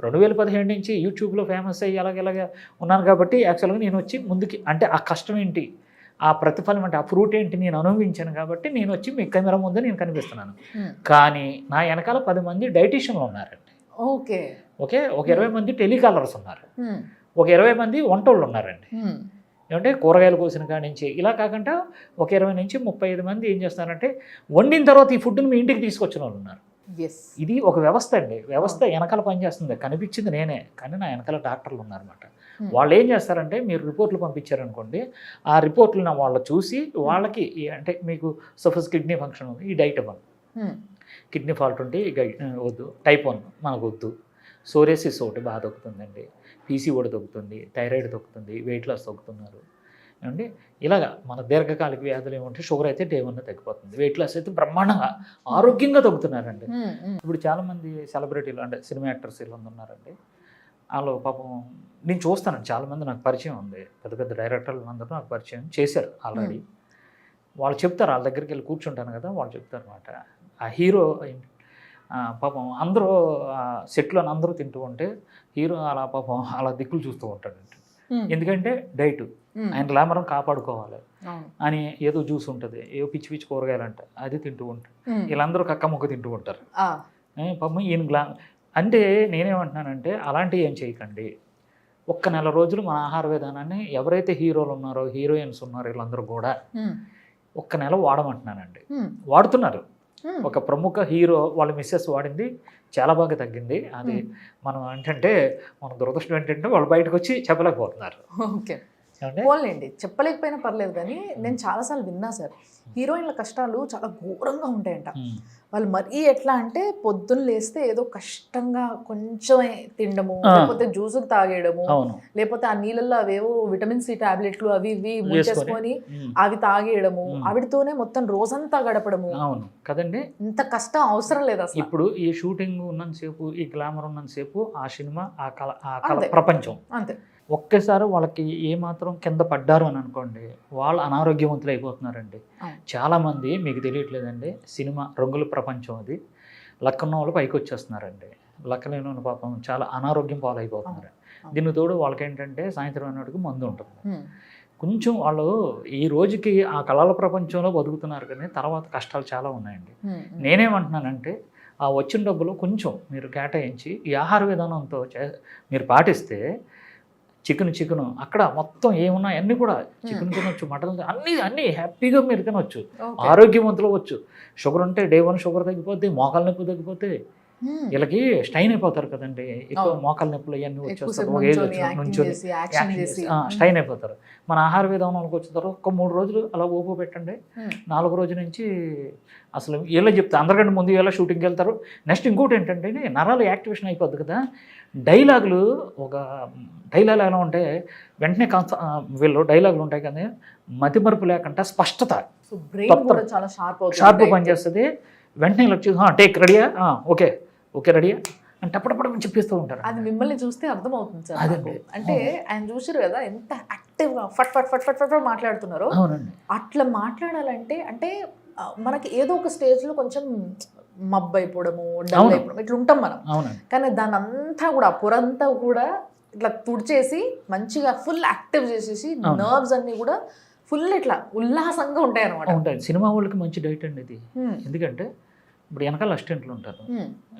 B: 2017 నుంచి యూట్యూబ్లో ఫేమస్ అయ్యి ఇలాగ ఉన్నాను కాబట్టి యాక్చువల్గా నేను వచ్చి ముందుకి అంటే ఆ కష్టం ఏంటి, ఆ ప్రతిఫలం అంటే ఆ ఫ్రూట్ ఏంటి నేను అనుభవించాను కాబట్టి నేను వచ్చి మీ కెమెరా ముందు నేను కనిపిస్తున్నాను. కానీ నా వెనకాల 10 మంది డైటీషియన్లు ఉన్నారండి. ఓకే, ఒక 20 మంది టెలికాలర్స్ ఉన్నారు, ఒక 20 మంది వంటోళ్ళు ఉన్నారండి. ఏమంటే కూరగాయలు కోసిన కాడి నుంచి ఇలా కాకుండా ఒక 20 నుంచి 35 మంది ఏం చేస్తారంటే వండిన తర్వాత ఈ ఫుడ్ని మీ ఇంటికి తీసుకొచ్చిన వాళ్ళు ఉన్నారు. ఇది ఒక వ్యవస్థ అండి, వ్యవస్థ వెనకాల పనిచేస్తుంది. కనిపించింది నేనే, కానీ నా వెనకాల డాక్టర్లు ఉన్నారన్నమాట. వాళ్ళు ఏం చేస్తారంటే మీరు రిపోర్ట్లు పంపించారనుకోండి, ఆ రిపోర్ట్లను వాళ్ళు చూసి వాళ్ళకి అంటే మీకు సపోజ్ కిడ్నీ ఫంక్షన్ ఉంది, ఈ డైట్ ఇవ్వండి, కిడ్నీ ఫాల్ట్ ఉంటే వద్దు, టైప్ 1 మనకు వద్దు, సోరియాసిస్ ఒకటి బాగా తగ్గుతుందండి, పీసీఓడి తగ్గుతుంది, థైరాయిడ్ తగ్గుతుంది, వెయిట్ లాస్ తగ్గుతున్నారు ఏమండి. ఇలాగా మన దీర్ఘకాలిక వ్యాధులు ఏమంటే షుగర్ అయితే డే 1 తగ్గిపోతుంది, వెయిట్ లాస్ అయితే బ్రహ్మాండంగా ఆరోగ్యంగా తగ్గుతున్నారండి. ఇప్పుడు చాలామంది సెలబ్రిటీలు అంటే సినిమా యాక్టర్స్ ఇలా ఉన్నారండి, వాళ్ళు పాపం నేను చూస్తానండి, చాలామంది నాకు పరిచయం ఉంది, పెద్ద పెద్ద డైరెక్టర్లు అందరూ నాకు పరిచయం చేశారు ఆల్రెడీ. వాళ్ళు చెప్తారు, వాళ్ళ దగ్గరికి వెళ్ళి కూర్చుంటాను కదా, వాళ్ళు చెప్తారు అనమాట, ఆ హీరో పాపం అందరూ సెట్లో అందరూ తింటూ ఉంటే హీరో అలా పాపం అలా దిక్కులు చూస్తూ ఉంటాడండి. ఎందుకంటే డైట్ ఆయన గ్లామరం కాపాడుకోవాలి అని ఏదో జ్యూస్ ఉంటుంది, ఏదో పిచ్చి పిచ్చి కూరగాయలు అంట అది తింటూ ఉంటారు, వీళ్ళందరూ కక్క ముక్క తింటూ ఉంటారు. పాపం ఈయన అంటే నేనేమంటున్నానంటే అలాంటివి ఏం చేయకండి. ఒక్క నెల రోజులు మన ఆహార విధానాన్ని ఎవరైతే హీరోలు ఉన్నారో హీరోయిన్స్ ఉన్నారో వీళ్ళందరూ కూడా ఒక్క నెల వాడమంటున్నానండి. వాడుతున్నారు. ఒక ప్రముఖ హీరో వాళ్ళ మిస్సెస్ వాడింది, చాలా బాగా తగ్గింది. అది మనం ఏంటంటే మన దురదృష్టం ఏంటంటే వాళ్ళు బయటకు వచ్చి చెప్పలేకపోతున్నారు.
A: ఓకే, పోలేండి, చెప్పలేకపోయినా పర్లేదు. కానీ నేను చాలాసార్లు విన్నా సార్, హీరోయిన్ల కష్టాలు చాలా ఘోరంగా ఉంటాయంట. వాళ్ళు మరీ ఎట్లా అంటే పొద్దున్న లేస్తే ఏదో కష్టంగా కొంచెమే తినడము, లేకపోతే జ్యూసులు తాగేయడము, లేకపోతే ఆ నీళ్ళల్లో అవేవో విటమిన్ సి టాబ్లెట్లు అవి ఇవి ముంచేసుకొని అవి తాగేయడము, ఆవిడతోనే మొత్తం రోజంతా గడపడము.
B: అవును కదండి,
A: ఇంత కష్టం అవసరం లేదు అసలు.
B: ఇప్పుడు ఈ షూటింగ్ ఉన్నంతసేపు, ఈ గ్లామర్ ఉన్నంతసేపు, ఆ సినిమా ఆ కళ ప్రపంచం అంతే. ఒక్కసారి వాళ్ళకి ఏమాత్రం కింద పడ్డారు అని అనుకోండి, వాళ్ళు అనారోగ్యవంతులు అయిపోతున్నారండి. చాలామంది మీకు తెలియట్లేదండి, సినిమా రంగుల ప్రపంచం అది, లక్కన్న వాళ్ళు పైకి వచ్చేస్తున్నారండి, లక్కలేని వాళ్ళు పాపం చాలా అనారోగ్యం పాలైపోతున్నారు. దీనికి తోడు వాళ్ళకి ఏంటంటే సాయంత్రం అన్నట్టుకు మందు ఉంటుంది. కొంచెం వాళ్ళు ఈ రోజుకి ఆ కళల ప్రపంచంలో బతుకుతున్నారు, కానీ తర్వాత కష్టాలు చాలా ఉన్నాయండి. నేనేమంటున్నానంటే ఆ వచ్చిన డబ్బులు కొంచెం మీరు కేటాయించి ఈ ఆహార విధానంతో మీరు పాటిస్తే చికెన్ అక్కడ మొత్తం ఏమున్నా అన్నీ కూడా చికెన్ తినొచ్చు, మటన్ అన్నీ హ్యాపీగా మీరు తినొచ్చు, ఆరోగ్యవంతులు అవ్వచ్చు. షుగర్ ఉంటే డే 1 షుగర్ తగ్గిపోతే, మోకాల నొప్పి తగ్గిపోతే, వీళ్ళకి స్ట్రైన్ అయిపోతారు కదండి, ఎక్కువ మోకాల నొప్పులు ఇవన్నీ వచ్చేస్తారు, నుంచొని స్ట్రైన్ అయిపోతారు. మన ఆహార విధానంలోకి వచ్చిన తర్వాత ఒక 3 రోజులు అలా ఓపు పెట్టండి, 4వ రోజు నుంచి అసలు వీళ్ళే చెప్తారు, అందరికంటే ముందు వీళ్ళ షూటింగ్కి వెళ్తారు. నెక్స్ట్ ఇంకోటి ఏంటంటే నరాలు యాక్టివేషన్ అయిపోద్ది కదా, డైలాగులు ఎలా ఉంటే వెంటనే వీళ్ళు డైలాగులు ఉంటాయి కదా, మతిమరుపు లేకుండా స్పష్టత, షార్ప్ పనిచేస్తుంది. వెంటనే ఇలా వచ్చి టేక్ రెడీయా, ఓకే రెడీయా అంటే అప్పుడప్పుడు చెప్పిస్తూ ఉంటారు.
A: అది మిమ్మల్ని చూస్తే అర్థమవుతుంది సార్. అదండి, అంటే ఆయన చూసారు కదా ఎంత యాక్టివ్గా ఫట్ ఫట్ ఫట్ ఫట్ ఫట్ మాట్లాడుతున్నారు.
B: అవునండి,
A: అట్లా మాట్లాడాలంటే అంటే మనకి ఏదో ఒక స్టేజ్లో కొంచెం మబ్బు అయిపోవడము, డల్ అయిపోవడం ఇట్లా ఉంటాం మనం. కానీ దాని అంతా కూడా పొరంతా కూడా ఇట్లా తుడిచేసి మంచిగా ఫుల్ యాక్టివ్ చేసేసి నర్వ్స్ అన్ని కూడా ఫుల్ ఇట్లా ఉల్లాసంగా ఉంటాయి అనమాట.
B: ఉంటాయి. సినిమా వాళ్ళకి మంచి డైట్ అండి ఇది. ఎందుకంటే ఇప్పుడు వెనకాల అసిస్టెంట్లు ఉంటారు,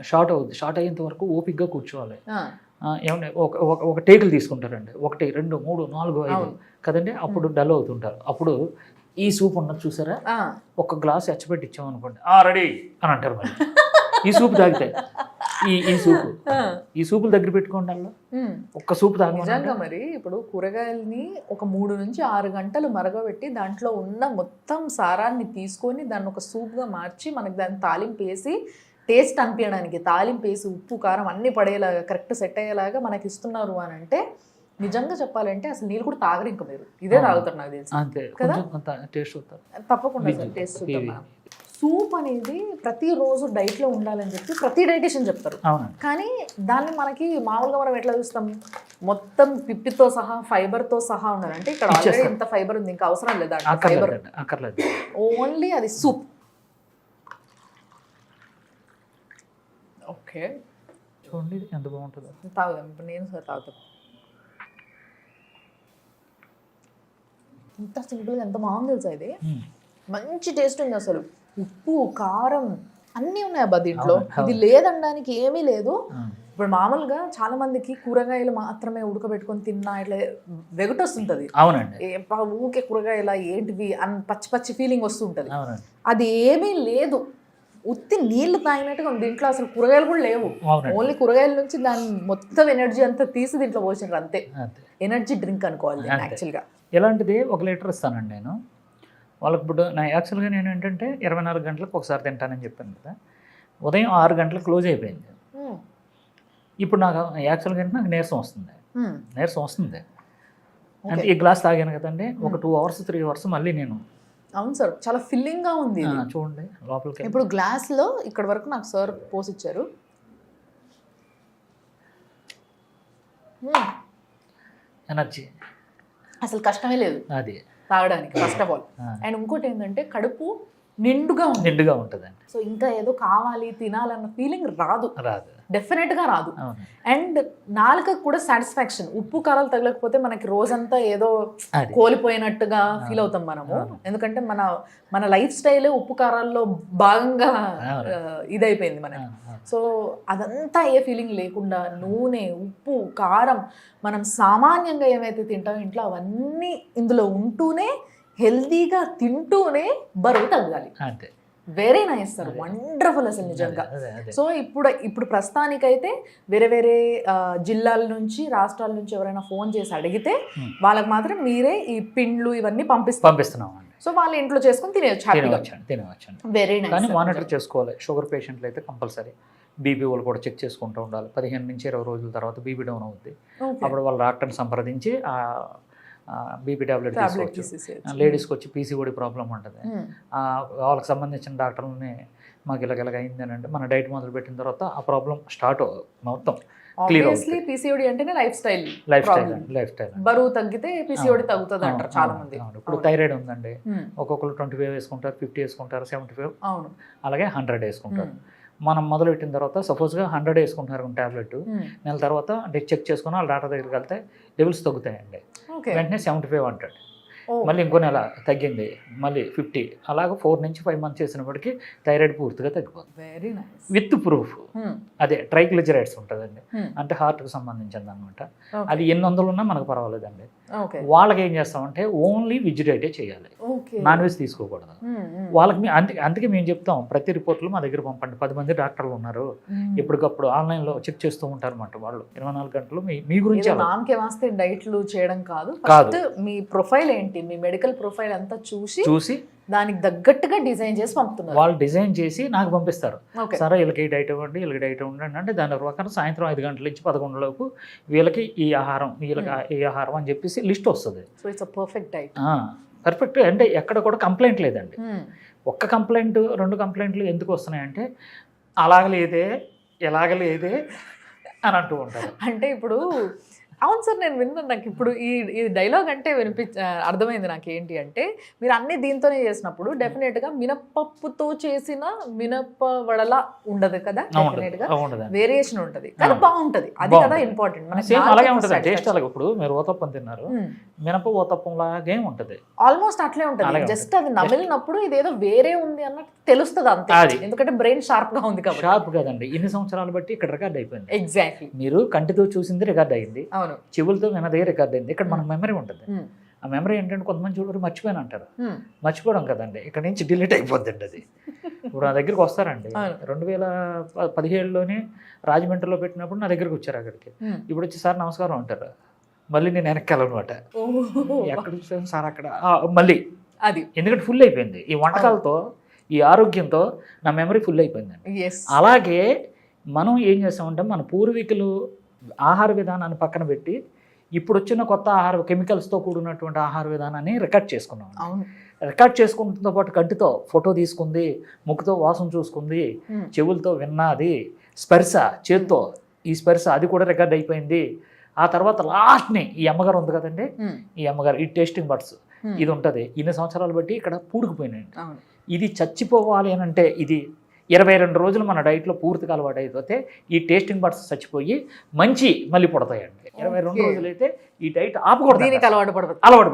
B: షార్ట్ అయ్యేంత వరకు ఓపిక్గా కూర్చోవాలి. ఏమంటే ఒక టేకులు తీసుకుంటారండి, 1 2 3 4 5 కదండి, అప్పుడు డల్ అవుతుంటారు. అప్పుడు ఈ సూప్ ఉన్నది చూసారా,
A: ఆ.
B: ఒక గ్లాస్ ఎచ్చబెట్టి ఇచ్చామనుకోండి రెడీ అని అంటారు మళ్ళీ. ఈ సూప్ తాగితే ఈ సూపులు దగ్గర పెట్టుకోండి అలా ఒక్క సూప్ తాగ.
A: నిజంగా మరి ఇప్పుడు కూరగాయలని ఒక 3 నుంచి 6 గంటలు మరగబెట్టి దాంట్లో ఉన్న మొత్తం సారాన్ని తీసుకొని దాన్ని ఒక సూప్గా మార్చి మనకి దాన్ని తాలింపు వేసి టేస్ట్ అనిపించడానికి తాలింపు వేసి ఉప్పు కారం అన్నీ పడేలాగా కరెక్ట్ సెట్ అయ్యేలాగా మనకి ఇస్తున్నారు అని అంటే నిజంగా చెప్పాలంటే అసలు నీళ్ళు కూడా తాగరు ఇంకా మీరు ఇదే తాగుతారు నాకు తెలిసి.
B: అంతే
A: కదా
B: టేస్ట్ అవుతారు
A: తప్పకుండా సార్ టేస్ట్ చూద్దాం మనం. సూప్ అనేది ప్రతిరోజు డైట్లో ఉండాలని చెప్పి ప్రతి డైటిషియన్ చెప్తారు. కానీ దాన్ని మనకి మామూలుగా మనం ఎట్లా చూస్తాం, మొత్తం పిప్పితో సహా ఫైబర్తో సహా ఉండాలి. అంటే ఇక్కడ ఆల్రెడీ ఇంత ఫైబర్ ఉంది, ఇంకా అవసరం లేదా ఫైబర్, ఓన్లీ అది సూప్. ఓకే
B: చూడండి ఎంత బాగుంటుందో.
A: తాగుదాం ఇప్పుడు, నేను సార్ తాగుతాం. ఇంత సింపుల్గా ఎంత బాగుంది తెలుసా ఇది. మంచి టేస్ట్ ఉంది అసలు, ఉప్పు కారం అన్నీ ఉన్నాయి అబ్బా దీంట్లో. ఇది లేదనడానికి ఏమీ లేదు. ఇప్పుడు మామూలుగా చాలా మందికి కూరగాయలు మాత్రమే ఉడకబెట్టుకొని తిన్నా ఇట్లా వెగటొస్తుంటది.
B: అవునండి,
A: ఊకే కూరగాయల ఏంటివి అని పచ్చి పచ్చి ఫీలింగ్ వస్తుంటది. అది ఏమీ లేదు, ఉత్తి నీళ్లు తాగినట్టుగా ఉంది. దీంట్లో అసలు కూరగాయలు కూడా లేవు, ఓన్లీ కూరగాయల నుంచి దాని మొత్తం ఎనర్జీ అంతా తీసి దీంట్లో పోసినారు అంతే. ఎనర్జీ డ్రింక్ అనుకోవాలి యాక్చువల్గా.
B: ఇలాంటిది 1 లీటర్ ఇస్తానండి నేను వాళ్ళకి. ఇప్పుడు యాక్చువల్గా నేను ఏంటంటే 24 గంటలకు ఒకసారి తింటానని చెప్పాను కదా. ఉదయం 6 గంటలకు క్లోజ్ అయిపోయింది. ఇప్పుడు నాకు యాక్చువల్గా నాకు నీరసం వస్తుంది. అంటే ఈ గ్లాస్ తాగాను కదండి, ఒక 2 అవర్స్ 3 అవర్స్ మళ్ళీ నేను.
A: అవును సార్, చాలా ఫిల్లింగ్ గా ఉంది
B: చూడండి లోపలికి.
A: ఇప్పుడు గ్లాస్ లో ఇక్కడ వరకు నాకు సార్ పోసిచ్చారు.
B: ఎనర్జీ
A: అసలు కష్టమే లేదు
B: అది
A: తాగడానికి ఫస్ట్ ఆఫ్ ఆల్. అండ్ ఇంకోటి ఏంటంటే కడుపు నిండుగా ఉంటుందండి. సో ఇంకా ఏదో కావాలి తినాలన్న ఫీలింగ్ రాదు, డెఫినెట్ గా రాదు. అండ్ నాలుకకు కూడా సాటిస్ఫాక్షన్. ఉప్పు కారాలు తగలకపోతే మనకి రోజంతా ఏదో కోల్పోయినట్టుగా ఫీల్ అవుతాం మనము. ఎందుకంటే మన లైఫ్ స్టైల్ ఉప్పు కారాల్లో భాగంగా ఇదైపోయింది మనకి. సో అదంతా ఏ ఫీలింగ్ లేకుండా నూనె ఉప్పు కారం మనం సామాన్యంగా ఏమైతే తింటామో ఇంట్లో అవన్నీ ఇందులో ఉంటూనే హెల్దీగా తింటూనే బరువు తగ్గాలి. వెరీ నైస్ సార్, వండర్ఫుల్ అసలు నిజంగా. సో ఇప్పుడు ప్రస్తుతానికైతే వేరే జిల్లాల నుంచి రాష్ట్రాల నుంచి ఎవరైనా ఫోన్ చేసి అడిగితే వాళ్ళకి మాత్రం మీరే ఈ పిండ్లు ఇవన్నీ పంపిస్తున్నాం. సో వాళ్ళ ఇంట్లో చేసుకుని తినవచ్చు. Very nice.
B: కానీ మానిటర్ చేసుకోవాలి. షుగర్ పేషెంట్లు అయితే కంపల్సరీ బీపీ వాళ్ళు కూడా చెక్ చేసుకుంటూ ఉండాలి. 15 నుంచి 20 రోజుల తర్వాత బీపీ డౌన్ అవుద్ది. అప్పుడు వాళ్ళ డాక్టర్ని సంప్రదించి బీపీ టాబ్లెట్ తీసుకోవచ్చు. లేడీస్కి వచ్చి పీసీఓడి ప్రాబ్లం ఉంటుంది, వాళ్ళకి సంబంధించిన డాక్టర్లని మాకు ఇలాగ అయింది అని అంటే మన డైట్ మొదలు పెట్టిన తర్వాత ఆ ప్రాబ్లం స్టార్ట్ మొత్తం క్లియర్ అవుతుంది.
A: పీసీఓడి అంటేనే లైఫ్ స్టైల్. బరువు తగ్గితే పీసీఓడి తగ్గుతుంది అంటారు చాలా మంది.
B: ఇప్పుడు థైరాయిడ్ ఉందండి, ఒక్కొక్కరు 25 వేసుకుంటారు, 50 వేసుకుంటారు, 75 అలాగే 100 వేసుకుంటారు. మనం మొదలు పెట్టిన తర్వాత సపోజ్గా 100 వేసుకుంటున్నారు టాబ్లెట్, నెల తర్వాత చెక్ చేసుకుని వాళ్ళ డాక్టర్ దగ్గరికి వెళ్తే లెవెల్స్ తగ్గుతాయండి. వెంటనే 75 అంటాడు, మళ్ళీ ఇంకో నెల తగ్గింది మళ్ళీ 50, అలాగే 4 నుంచి 5 మంత్స్ చేసినప్పటికీ థైరాయిడ్ పూర్తిగా తగ్గిపోతుంది. With proof. అదే ట్రైగ్లిజరైడ్స్ ఉంటుందండి, అంటే హార్ట్కి సంబంధించింది అనమాట. అది ఎన్ని వందలు ఉన్నా మనకు పర్వాలేదండి. వాళ్ళకి ఏం చేస్తామంటే ఓన్లీ వెజ్ డైటే చేయాలి, నాన్ వెజ్ తీసుకోకూడదు. వాళ్ళకి అందుకే మేము చెప్తాం ప్రతి రిపోర్ట్లో మా దగ్గర పంపండి. 10 మంది డాక్టర్లు ఉన్నారు, ఎప్పటికప్పుడు ఆన్లైన్లో చెక్ చేస్తూ ఉంటారు అన్నమాట. వాళ్ళు 24 గంటలు మీ గురించి
A: డైట్లు చేయడం కాదు, మీ ప్రొఫైల్ ఏంటి, మీ మెడికల్ ప్రొఫైల్ అంతా చూసి దానికి తగ్గట్టుగా డిజైన్ చేసి పంపుతున్నారు.
B: వాళ్ళు డిజైన్ చేసి నాకు పంపిస్తారు. సరే వీళ్ళకి డైట్ ఇవ్వండి, వీళ్ళకి డైట్ ఇవ్వండి అంటే దాని ప్రకారం సాయంత్రం 5 గంటల నుంచి 11 లోపు వీళ్ళకి ఈ ఆహారం, వీళ్ళకి ఈ ఆహారం అని చెప్పేసి లిస్ట్ వస్తుంది.
A: So it's perfect diet.
B: Perfect అంటే ఎక్కడ కూడా కంప్లైంట్ లేదండి. ఒక్క కంప్లైంట్ 2 కంప్లైంట్లు ఎందుకు వస్తున్నాయంటే అలాగలేదే ఎలాగలేదే అని అంటూ ఉంటారు.
A: అంటే ఇప్పుడు అవును సార్, నేను విన్నాను. నాకు ఇప్పుడు ఈ డైలాగ్ అంటే అర్థమైంది నాకు. ఏంటి అంటే మీరు అన్ని దీంతోనే చేసినప్పుడు డెఫినెట్గా మినపప్పుతో చేసిన మినప వడలా ఉండదు కదా, డెఫినెట్గా వేరియేషన్ ఉంటుంది, కానీ బాగుంటుంది. అది కదా ఇంపార్టెంట్.
B: అలాగే ఉంటుంది టేస్ట్. అలాగే ఇప్పుడు మీరు ఓతప్పం తిన్నారు, మినప ఓతప్పం లాగే ఉంటుంది,
A: ఆల్మోస్ట్ అట్లే ఉంటుంది. జస్ట్ అది నమిలినప్పుడు ఇదేదో వేరే ఉంది అన్నట్టు తెలుస్తుంది అంతే, ఎందుకంటే బ్రెయిన్ షార్ప్ గా ఉంది కాబట్టి.
B: షార్ప్ కదండి, ఇన్ని సంవత్సరాలు బట్టి ఇక్కడ రికార్డ్ అయిపోయింది.
A: ఎగ్జాక్ట్లీ.
B: మీరు కంటితో చూసింది రికార్డ్ అయింది, చెవులతో వినదే రికార్డ్ అయింది. ఇక్కడ మనకు మెమరీ ఉంటుంది. ఆ మెమరీ ఏంటంటే కొంతమంది చూడరు మర్చిపోయాను అంటారు. మర్చిపోవడం కదండి, ఇక్కడ నుంచి డిలీట్ అయిపోద్దండి అది. ఇప్పుడు నా దగ్గరికి వస్తారండి 2017లోనే రాజమండ్రిలో పెట్టినప్పుడు నా దగ్గరికి వచ్చారు అక్కడికి. ఇప్పుడు వచ్చి సార్ నమస్కారం అంటారు, మళ్ళీ నేను వెనక్కి వెళ్ళనమాట. ఎక్కడ చూసాను సార్ అక్కడ మళ్ళీ అది, ఎందుకంటే ఫుల్ అయిపోయింది ఈ వంటకాలతో, ఈ ఆరోగ్యంతో నా మెమరీ ఫుల్ అయిపోయిందండి. అలాగే మనం ఏం చేస్తామంటే మన పూర్వీకులు ఆహార విధానాన్ని పక్కన పెట్టి ఇప్పుడు వచ్చిన కొత్త ఆహార కెమికల్స్తో కూడినటువంటి ఆహార విధానాన్ని రికార్డ్ చేసుకున్నాం. రికార్డ్ చేసుకుంటున్న పాటు కంటితో ఫోటో తీసుకుంది, ముక్కుతో వాసన చూసుకుంది, చెవులతో విన్నది, స్పర్శ చేత్తో ఈ స్పర్శ అది కూడా రికార్డ్ అయిపోయింది. ఆ తర్వాత లాస్ట్ని ఈ అమ్మగారు ఉంది కదండి, ఈ అమ్మగారు ఈ టేస్టింగ్ బడ్స్ ఇది ఉంటుంది. ఇన్ని సంవత్సరాలు బట్టి ఇక్కడ పూడుకుపోయినాయండి. ఇది చచ్చిపోవాలి అని అంటే ఇది 22 రోజులు మన డైట్లో పూర్తిగా అలవాటు అయిపోతే ఈ టేస్టింగ్ బడ్స్ చచ్చిపోయి మంచి మళ్ళీ పుడతాయండి. 22 రోజులు అయితే ఈ డైట్ ఆపకూడదు, అలవాటు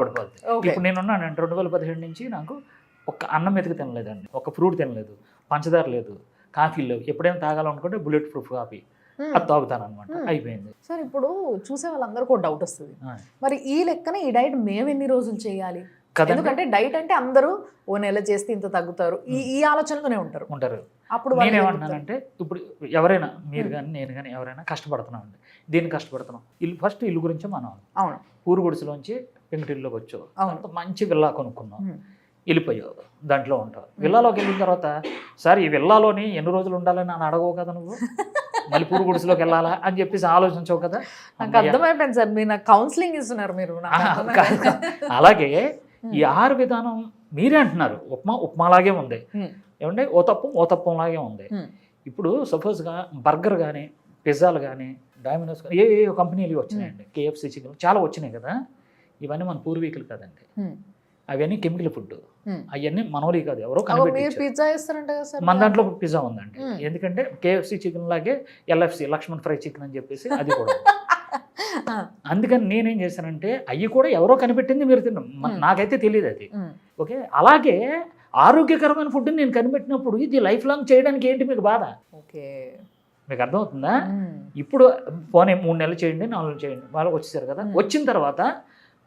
B: పడిపోతుంది. ఇప్పుడు నేను ఉన్నానండి 2017 నుంచి నాకు ఒక్క అన్నం మెతుకు తినలేదండి, ఒక ఫ్రూట్ తినలేదు, పంచదార లేదు, కాఫీ లేవు. ఎప్పుడైనా తాగాలనుకుంటే బుల్లెట్ ప్రూఫ్ కాఫీ అది తాగుతాను అనమాట. అయిపోయింది
A: సార్. ఇప్పుడు చూసే వాళ్ళందరికీ ఒక డౌట్ వస్తుంది, మరి ఈ లెక్కన ఈ డైట్ మేము ఎన్ని రోజులు చేయాలి? ఎందుకంటే డైట్ అంటే అందరూ ఓ నెల చేస్తే ఇంత తగ్గుతారు, ఈ ఆలోచనలోనే ఉంటారు. అప్పుడు
B: నేనేమంటున్నానంటే ఇప్పుడు ఎవరైనా మీరు కానీ నేను కానీ ఎవరైనా కష్టపడుతున్నాం అండి, దీన్ని కష్టపడుతున్నాం. ఫస్ట్ ఇల్లు గురించి మనం పూరు గుడిసెలోంచి పెంకుటిల్లోకి వచ్చావు, అంత మంచి విల్లా కొనుక్కున్నాం, వెళ్ళిపోయావు, దాంట్లో ఉంటావు. విల్లాలోకి వెళ్ళిన తర్వాత సార్ ఈ విల్లాలోని ఎన్ని రోజులు ఉండాలని అని అడగవు కదా నువ్వు, మళ్ళీ పూరు గుడిసెలోకి వెళ్ళాలా అని చెప్పేసి ఆలోచించవు కదా.
A: నాకు అర్థమైపోయింది సార్, మీరు నాకు కౌన్సిలింగ్ ఇస్తున్నారు మీరు.
B: అలాగే ఈ ఆహార విధానం మీరే అంటున్నారు ఉప్మాలాగే ఉంది, ఏమంటే ఓ తప్పం లాగే ఉంది. ఇప్పుడు సపోజ్గా బర్గర్ కానీ పిజ్జాలు కానీ డామినోస్ కానీ ఏ కంపెనీలు వచ్చినాయండి, KFC చికెన్ చాలా వచ్చినాయి కదా. ఇవన్నీ మన పూర్వీకులు కదండి, అవన్నీ కెమికల్ ఫుడ్, అవన్నీ మనోలి కాదు, ఎవరో కనిపెట్టారు. మన దాంట్లో పిజ్జా ఉందండి, ఎందుకంటే KFC చికెన్ లాగే LFC లక్ష్మణ్ ఫ్రై చికెన్ అని చెప్పేసి అది కూడా. అందుకని నేనేం చేశానంటే అవి కూడా ఎవరో కనిపెట్టింది మీరు తిన్నాం, నాకైతే తెలియదు అది. ఓకే, అలాగే ఆరోగ్యకరమైన ఫుడ్ని నేను కనిపెట్టినప్పుడు ఇది లైఫ్ లాంగ్ చేయడానికి ఏంటి మీకు బాధ? ఓకే, మీకు అర్థమవుతుందా? ఇప్పుడు పోనీ 3 నెలలు చేయండి, 4 నెలలు చేయండి, వాళ్ళకి వచ్చేసారు కదా. వచ్చిన తర్వాత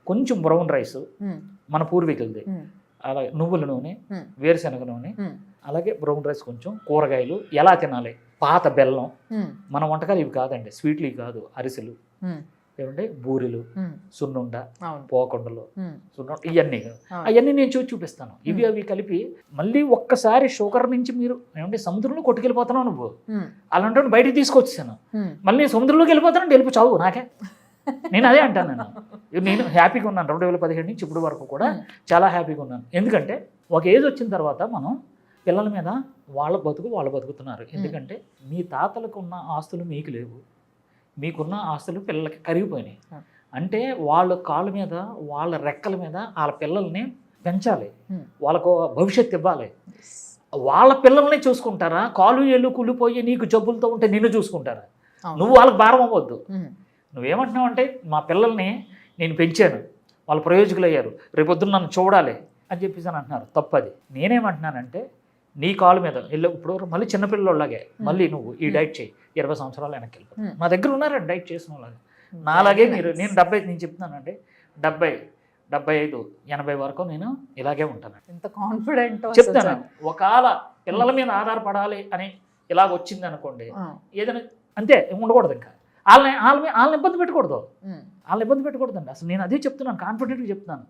B: కొంచెం బ్రౌన్ రైస్ మన పూర్వీకులది, అలాగే నువ్వుల నూనె, వేరుశనగ నూనె, అలాగే బ్రౌన్ రైస్, కొంచెం కూరగాయలు ఎలా తినాలి, పాత బెల్లం, మన వంటకాలు ఇవి కాదండి, స్వీట్లు ఇవి కాదు, అరిసెలు ఏమంటే బూరెలు, సున్నుండ, పోకొండలు, సున్నుండ, అవన్నీ నేను చూపిస్తాను. ఇవి అవి కలిపి మళ్ళీ ఒక్కసారి షుగర్ నుంచి మీరు ఏమంటే సముద్రంలో కొట్టుకెళ్ళిపోతున్నావు నువ్వు, అలాంటి బయటికి తీసుకొచ్చాను, మళ్ళీ నేను సముద్రంలోకి వెళ్ళిపోతాను, వెళ్ళిపో చావు నాకే. నేను అదే అంటాను, నేను హ్యాపీగా ఉన్నాను 2017 నుంచి ఇప్పుడు వరకు కూడా చాలా హ్యాపీగా ఉన్నాను. ఎందుకంటే ఒక ఏజ్ వచ్చిన తర్వాత మనం పిల్లల మీద వాళ్ళు బతుకుతున్నారు. ఎందుకంటే మీ తాతలకు ఉన్న ఆస్తులు మీకు లేవు, మీకున్న ఆస్తులు పిల్లలకి కరిగిపోయినాయి. అంటే వాళ్ళ కాళ్ళ మీద వాళ్ళ రెక్కల మీద వాళ్ళ పిల్లల్ని పెంచాలి, వాళ్ళకు భవిష్యత్తు ఇవ్వాలి. వాళ్ళ పిల్లల్ని చూసుకుంటారా? కాలు ఏళ్ళు కూలిపోయి నీకు జబ్బులతో ఉంటే నిన్ను చూసుకుంటారా? నువ్వు వాళ్ళకి భారం అవ్వద్దు. నువ్వేమంటున్నావు అంటే మా పిల్లల్ని నేను పెంచాను, వాళ్ళు ప్రయోజకులు అయ్యారు, రేపొద్దున నన్ను చూడాలి అని చెప్పేసి అని అంటున్నారు. తప్పది. నేనేమంటున్నానంటే నీ కాలు మీద ఇప్పుడు మళ్ళీ చిన్నపిల్లలాగే మళ్ళీ నువ్వు ఈ డైట్ చేయి, 20 సంవత్సరాలు వెనక్కి వెళ్ళిపోతావు. నా దగ్గర ఉన్నారండి డైట్ చేసిన వాళ్ళగా, నాలాగే మీరు. నేను 70 నేను చెప్తున్నానంటే 70, 75, 80 వరకు నేను ఇలాగే ఉంటాను.
A: ఎంత కాన్ఫిడెంట్
B: చెప్తాను. ఒకవేళ పిల్లల మీద ఆధారపడాలి అని ఇలాగ వచ్చింది అనుకోండి, ఏదైనా అంతే ఉండకూడదు. ఇంకా వాళ్ళని ఇబ్బంది పెట్టకూడదు, అండి. అసలు నేను అదే చెప్తున్నాను, కాన్ఫిడెంట్గా చెప్తున్నాను.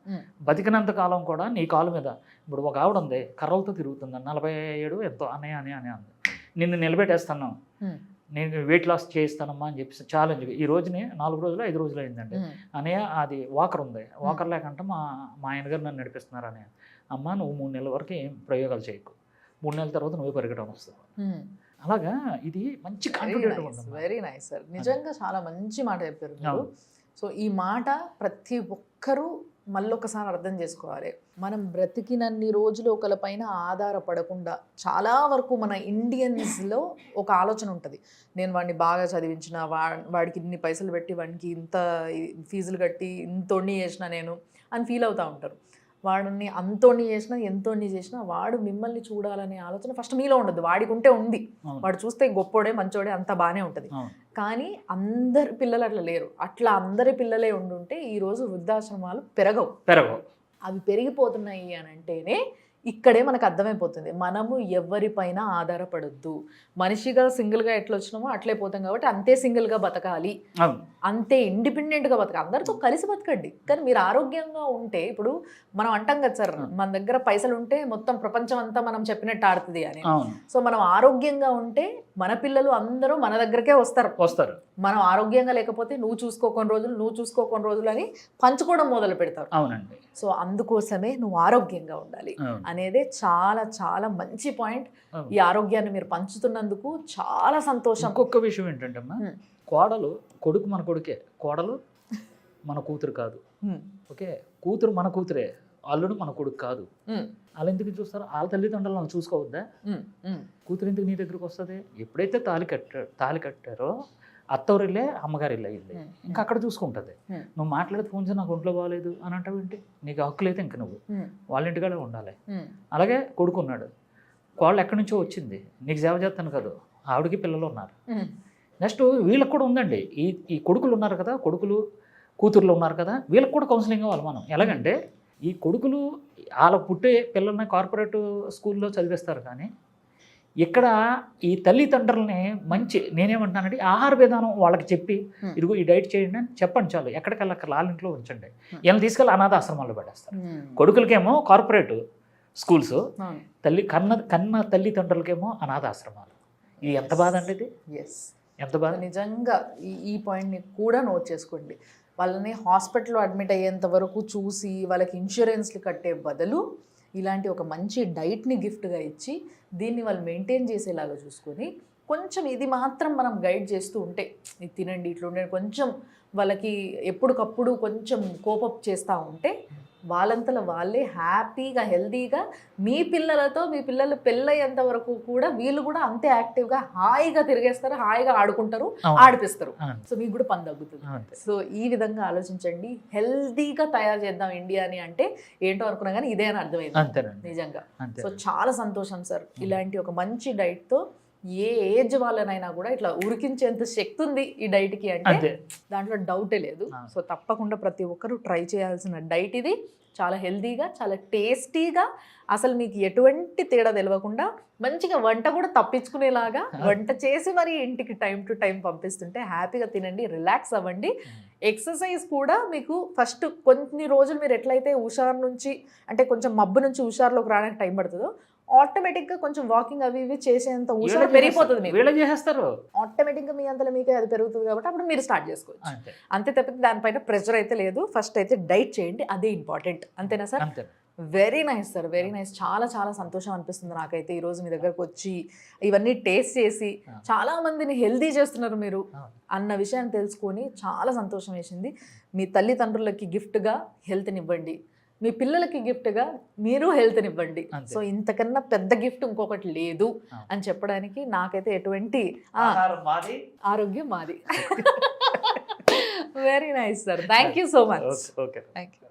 B: బతికినంత కాలం కూడా నీ కాలు మీద. ఇప్పుడు ఒక ఆవిడ ఉంది, కర్రలతో తిరుగుతుంది, 47 ఎంతో అనే అంది. నిన్ను నిలబెట్టేస్తాను, నేను వెయిట్ లాస్ చేయిస్తానమ్మా అని చెప్పి ఛాలెంజ్. ఈ రోజుని 4 రోజులు 5 రోజులు అయిందండి. అనయ్య అది వాకర్ ఉంది, వాకర్ లేకంటే మా ఆయన గారు నన్ను నడిపిస్తున్నారు. అనే అమ్మ నువ్వు 3 నెలల వరకు ఏం ప్రయోగాలు చేయకు, 3 నెలల తర్వాత నువ్వే పరిగెట్టడం వస్తుంది. అలాగా ఇది మంచి కాన్ఫిడెంట్ ఉంటుంది.
A: వెరీ నైస్ సార్, నిజంగా చాలా మంచి మాట చెప్పారు మీరు. సో ఈ మాట ప్రతి ఒక్కరూ మళ్ళొకసారి అర్థం చేసుకోవాలి. మనం బ్రతికినన్ని రోజులు ఒకరిపైన ఆధారపడకుండా, చాలా వరకు మన ఇండియన్స్లో ఒక ఆలోచన ఉంటుంది, నేను వాడిని బాగా చదివించిన, వాడికి ఇన్ని పైసలు పెట్టి వాడికి ఇంత ఫీజులు కట్టి ఇంత చేసిన నేను అని ఫీల్ అవుతూ ఉంటారు. వాడిని అంతోని చేసినా ఎంతోని చేసినా వాడు మిమ్మల్ని చూడాలనే ఆలోచన ఫస్ట్ మీలో ఉండదు, వాడికి ఉంటే ఉంది. వాడు చూస్తే గొప్పోడే మంచోడే అంత బాగానే ఉంటుంది. కానీ అందరి పిల్లలు అట్లా లేరు. అట్లా అందరి పిల్లలే ఉండుంటే ఈరోజు వృద్ధాశ్రమాలు పెరగవు. అవి పెరిగిపోతున్నాయి అని అంటేనే ఇక్కడే మనకు అర్థమైపోతుంది, మనము ఎవరిపైన ఆధారపడొద్దు. మనిషిగా సింగిల్గా ఎట్లా వచ్చినామో అట్లే పోతాం కాబట్టి అంతే సింగిల్గా బతకాలి, అంతే ఇండిపెండెంట్గా బతకాలి. అందరితో కలిసి బతకండి. కానీ మీరు ఆరోగ్యంగా ఉంటే, ఇప్పుడు మనం అంటాం కదా సార్, మన దగ్గర పైసలు ఉంటే మొత్తం ప్రపంచం అంతా మనం చెప్పినట్టు ఆడుతుంది అని. సో మనం ఆరోగ్యంగా ఉంటే మన పిల్లలు అందరూ మన దగ్గరకే వస్తారు. మనం ఆరోగ్యంగా లేకపోతే నువ్వు చూసుకోకొన్ని రోజులు అని పంచుకోవడం మొదలు పెడతారు.
B: అవునండి.
A: సో అందుకోసమే నువ్వు ఆరోగ్యంగా ఉండాలి అనేదే చాలా చాలా మంచి పాయింట్. ఈ ఆరోగ్యాన్ని మీరు పంచుతున్నందుకు చాలా సంతోషం.
B: ఇంకొక విషయం ఏంటంటే అమ్మా, కొడుకు మన కొడుకే, కోడలు మన కూతురు కాదు. ఓకే, కూతురు మన కూతురే, అల్లుడు మన కొడుకు కాదు. వాళ్ళు ఎందుకు చూస్తారు? వాళ్ళ తల్లిదండ్రులు వాళ్ళు చూసుకోవద్దా? కూతురు ఎందుకు నీ దగ్గరకు వస్తుంది? ఎప్పుడైతే తాళి కట్టారో అత్తవారిల్లే అమ్మగారిల్లే అయింది, ఇంకా అక్కడ చూసుకుంటుంది. నువ్వు మాట్లాడితే ఫోన్ చేసి నాకు ఒంట్లో బాగాలేదు అని అంటావు ఏంటి? నీకు హక్కు లేదు, ఇంక నువ్వు వాళ్ళ ఇంటికాడే ఉండాలి. అలాగే కొడుకున్నాడు, కోళ్ళు ఎక్కడి నుంచో వచ్చింది, నీకు సేవ చేస్తాను కదా, ఆవిడకి పిల్లలు ఉన్నారు. నెక్స్ట్ వీళ్ళకి కూడా ఉందండి, ఈ కొడుకులు ఉన్నారు కదా, కూతుర్లు ఉన్నారు కదా, వీళ్ళకి కూడా కౌన్సిలింగ్ ఇవ్వాలి మనం. ఎలాగంటే ఈ కొడుకులు వాళ్ళ పుట్టే పిల్లల్ని కార్పొరేట్ స్కూల్లో చదివిస్తారు, కానీ ఇక్కడ ఈ తల్లిదండ్రులని నేనేమంటున్నానంటే ఆహార విధానం వాళ్ళకి చెప్పి, ఇదిగో ఈ డైట్ చేయండి అని చెప్పండి చాలు. ఎక్కడికల్లా అక్కడ వాళ్ళ ఇంట్లో ఉంచండి. వీళ్ళని తీసుకెళ్ళి అనాథ ఆశ్రమాల్లో పెట్టేస్తారు. కొడుకులకేమో కార్పొరేట్ స్కూల్స్, కన్న తల్లిదండ్రులకేమో అనాథ ఆశ్రమాలు. ఇది ఎంత బాధ అండి, ఇది ఎంత బాధ.
A: నిజంగా ఈ పాయింట్ని కూడా నోట్ చేసుకోండి. వాళ్ళని హాస్పిటల్లో అడ్మిట్ అయ్యేంత వరకు చూసి వాళ్ళకి ఇన్సూరెన్స్లు కట్టే బదులు ఇలాంటి ఒక మంచి డైట్ని గిఫ్ట్గా ఇచ్చి దీన్ని వాళ్ళు మెయింటైన్ చేసేలాగా చూసుకొని కొంచెం ఇది మాత్రం మనం గైడ్ చేస్తూ ఉంటే, ఇది తినండి ఇట్లా ఉండండి, కొంచెం వాళ్ళకి ఎప్పటికప్పుడు కొంచెం కోపప్ చేస్తూ ఉంటే వాళ్ళంతలో వాళ్ళే హ్యాపీగా హెల్తీగా మీ పిల్లలు పెళ్ళయ్యేంత వరకు కూడా వీళ్ళు కూడా అంతే యాక్టివ్గా హాయిగా తిరిగేస్తారు, హాయిగా ఆడుకుంటారు, ఆడిపిస్తారు. సో మీకు కూడా పని తగ్గుతుంది. సో ఈ విధంగా ఆలోచించండి. హెల్తీగా తయారు చేద్దాం ఇండియాని అంటే ఏంటో అనుకున్నా కానీ ఇదే అని అర్థమైంది నిజంగా. సో చాలా సంతోషం సార్, ఇలాంటి ఒక మంచి డైట్తో ఏ ఏజ్ వాళ్ళనైనా కూడా ఇట్లా ఉరికించేంత శక్తి ఉంది ఈ డైట్కి అంటే దాంట్లో డౌటే లేదు. సో తప్పకుండా ప్రతి ఒక్కరూ ట్రై చేయాల్సిన డైట్ ఇది. చాలా హెల్తీగా, చాలా టేస్టీగా, అసలు మీకు ఎటువంటి తేడా తెలియకుండా మంచిగా వంట కూడా తప్పించుకునేలాగా వంట చేసి మరి ఇంటికి టైం టు టైం పంపిస్తుంటే హ్యాపీగా తినండి, రిలాక్స్ అవ్వండి. ఎక్సర్సైజ్ కూడా మీకు ఫస్ట్ కొన్ని రోజులు మీరు ఎట్లయితే హుషారు నుంచి అంటే కొంచెం మబ్బు నుంచి హుషారులోకి రావడానికి టైం పడుతుందో ఆటోమేటిక్గా కొంచెం వాకింగ్ అవి ఇవి చేసేంత హుషారు పెరిగిపోతుంది. ఆటోమేటిక్గా మీ అంతలో మీకే అది పెరుగుతుంది కాబట్టి అప్పుడు మీరు స్టార్ట్ చేసుకోవచ్చు. అంతే తప్పితే దానిపైన ప్రెషర్ అయితే లేదు. ఫస్ట్ అయితే డైట్ చేయండి, అదే ఇంపార్టెంట్. అంతేనా sir? Very nice sir, very nice. చాలా చాలా సంతోషం అనిపిస్తుంది నాకైతే ఈరోజు మీ దగ్గరకు వచ్చి ఇవన్నీ టేస్ట్ చేసి చాలా మందిని హెల్దీ చేస్తున్నారు మీరు అన్న విషయాన్ని తెలుసుకొని చాలా సంతోషం వేసింది. మీ తల్లిదండ్రులకి గిఫ్ట్గా హెల్త్నివ్వండి, మీ పిల్లలకి గిఫ్ట్గా మీరు హెల్త్నివ్వండి. సో ఇంతకన్నా పెద్ద గిఫ్ట్ ఇంకొకటి లేదు అని చెప్పడానికి నాకైతే ఎటువంటి ఆరోగ్యం మాది. Very nice sir, thank you so much.
B: Okay,
A: thank you.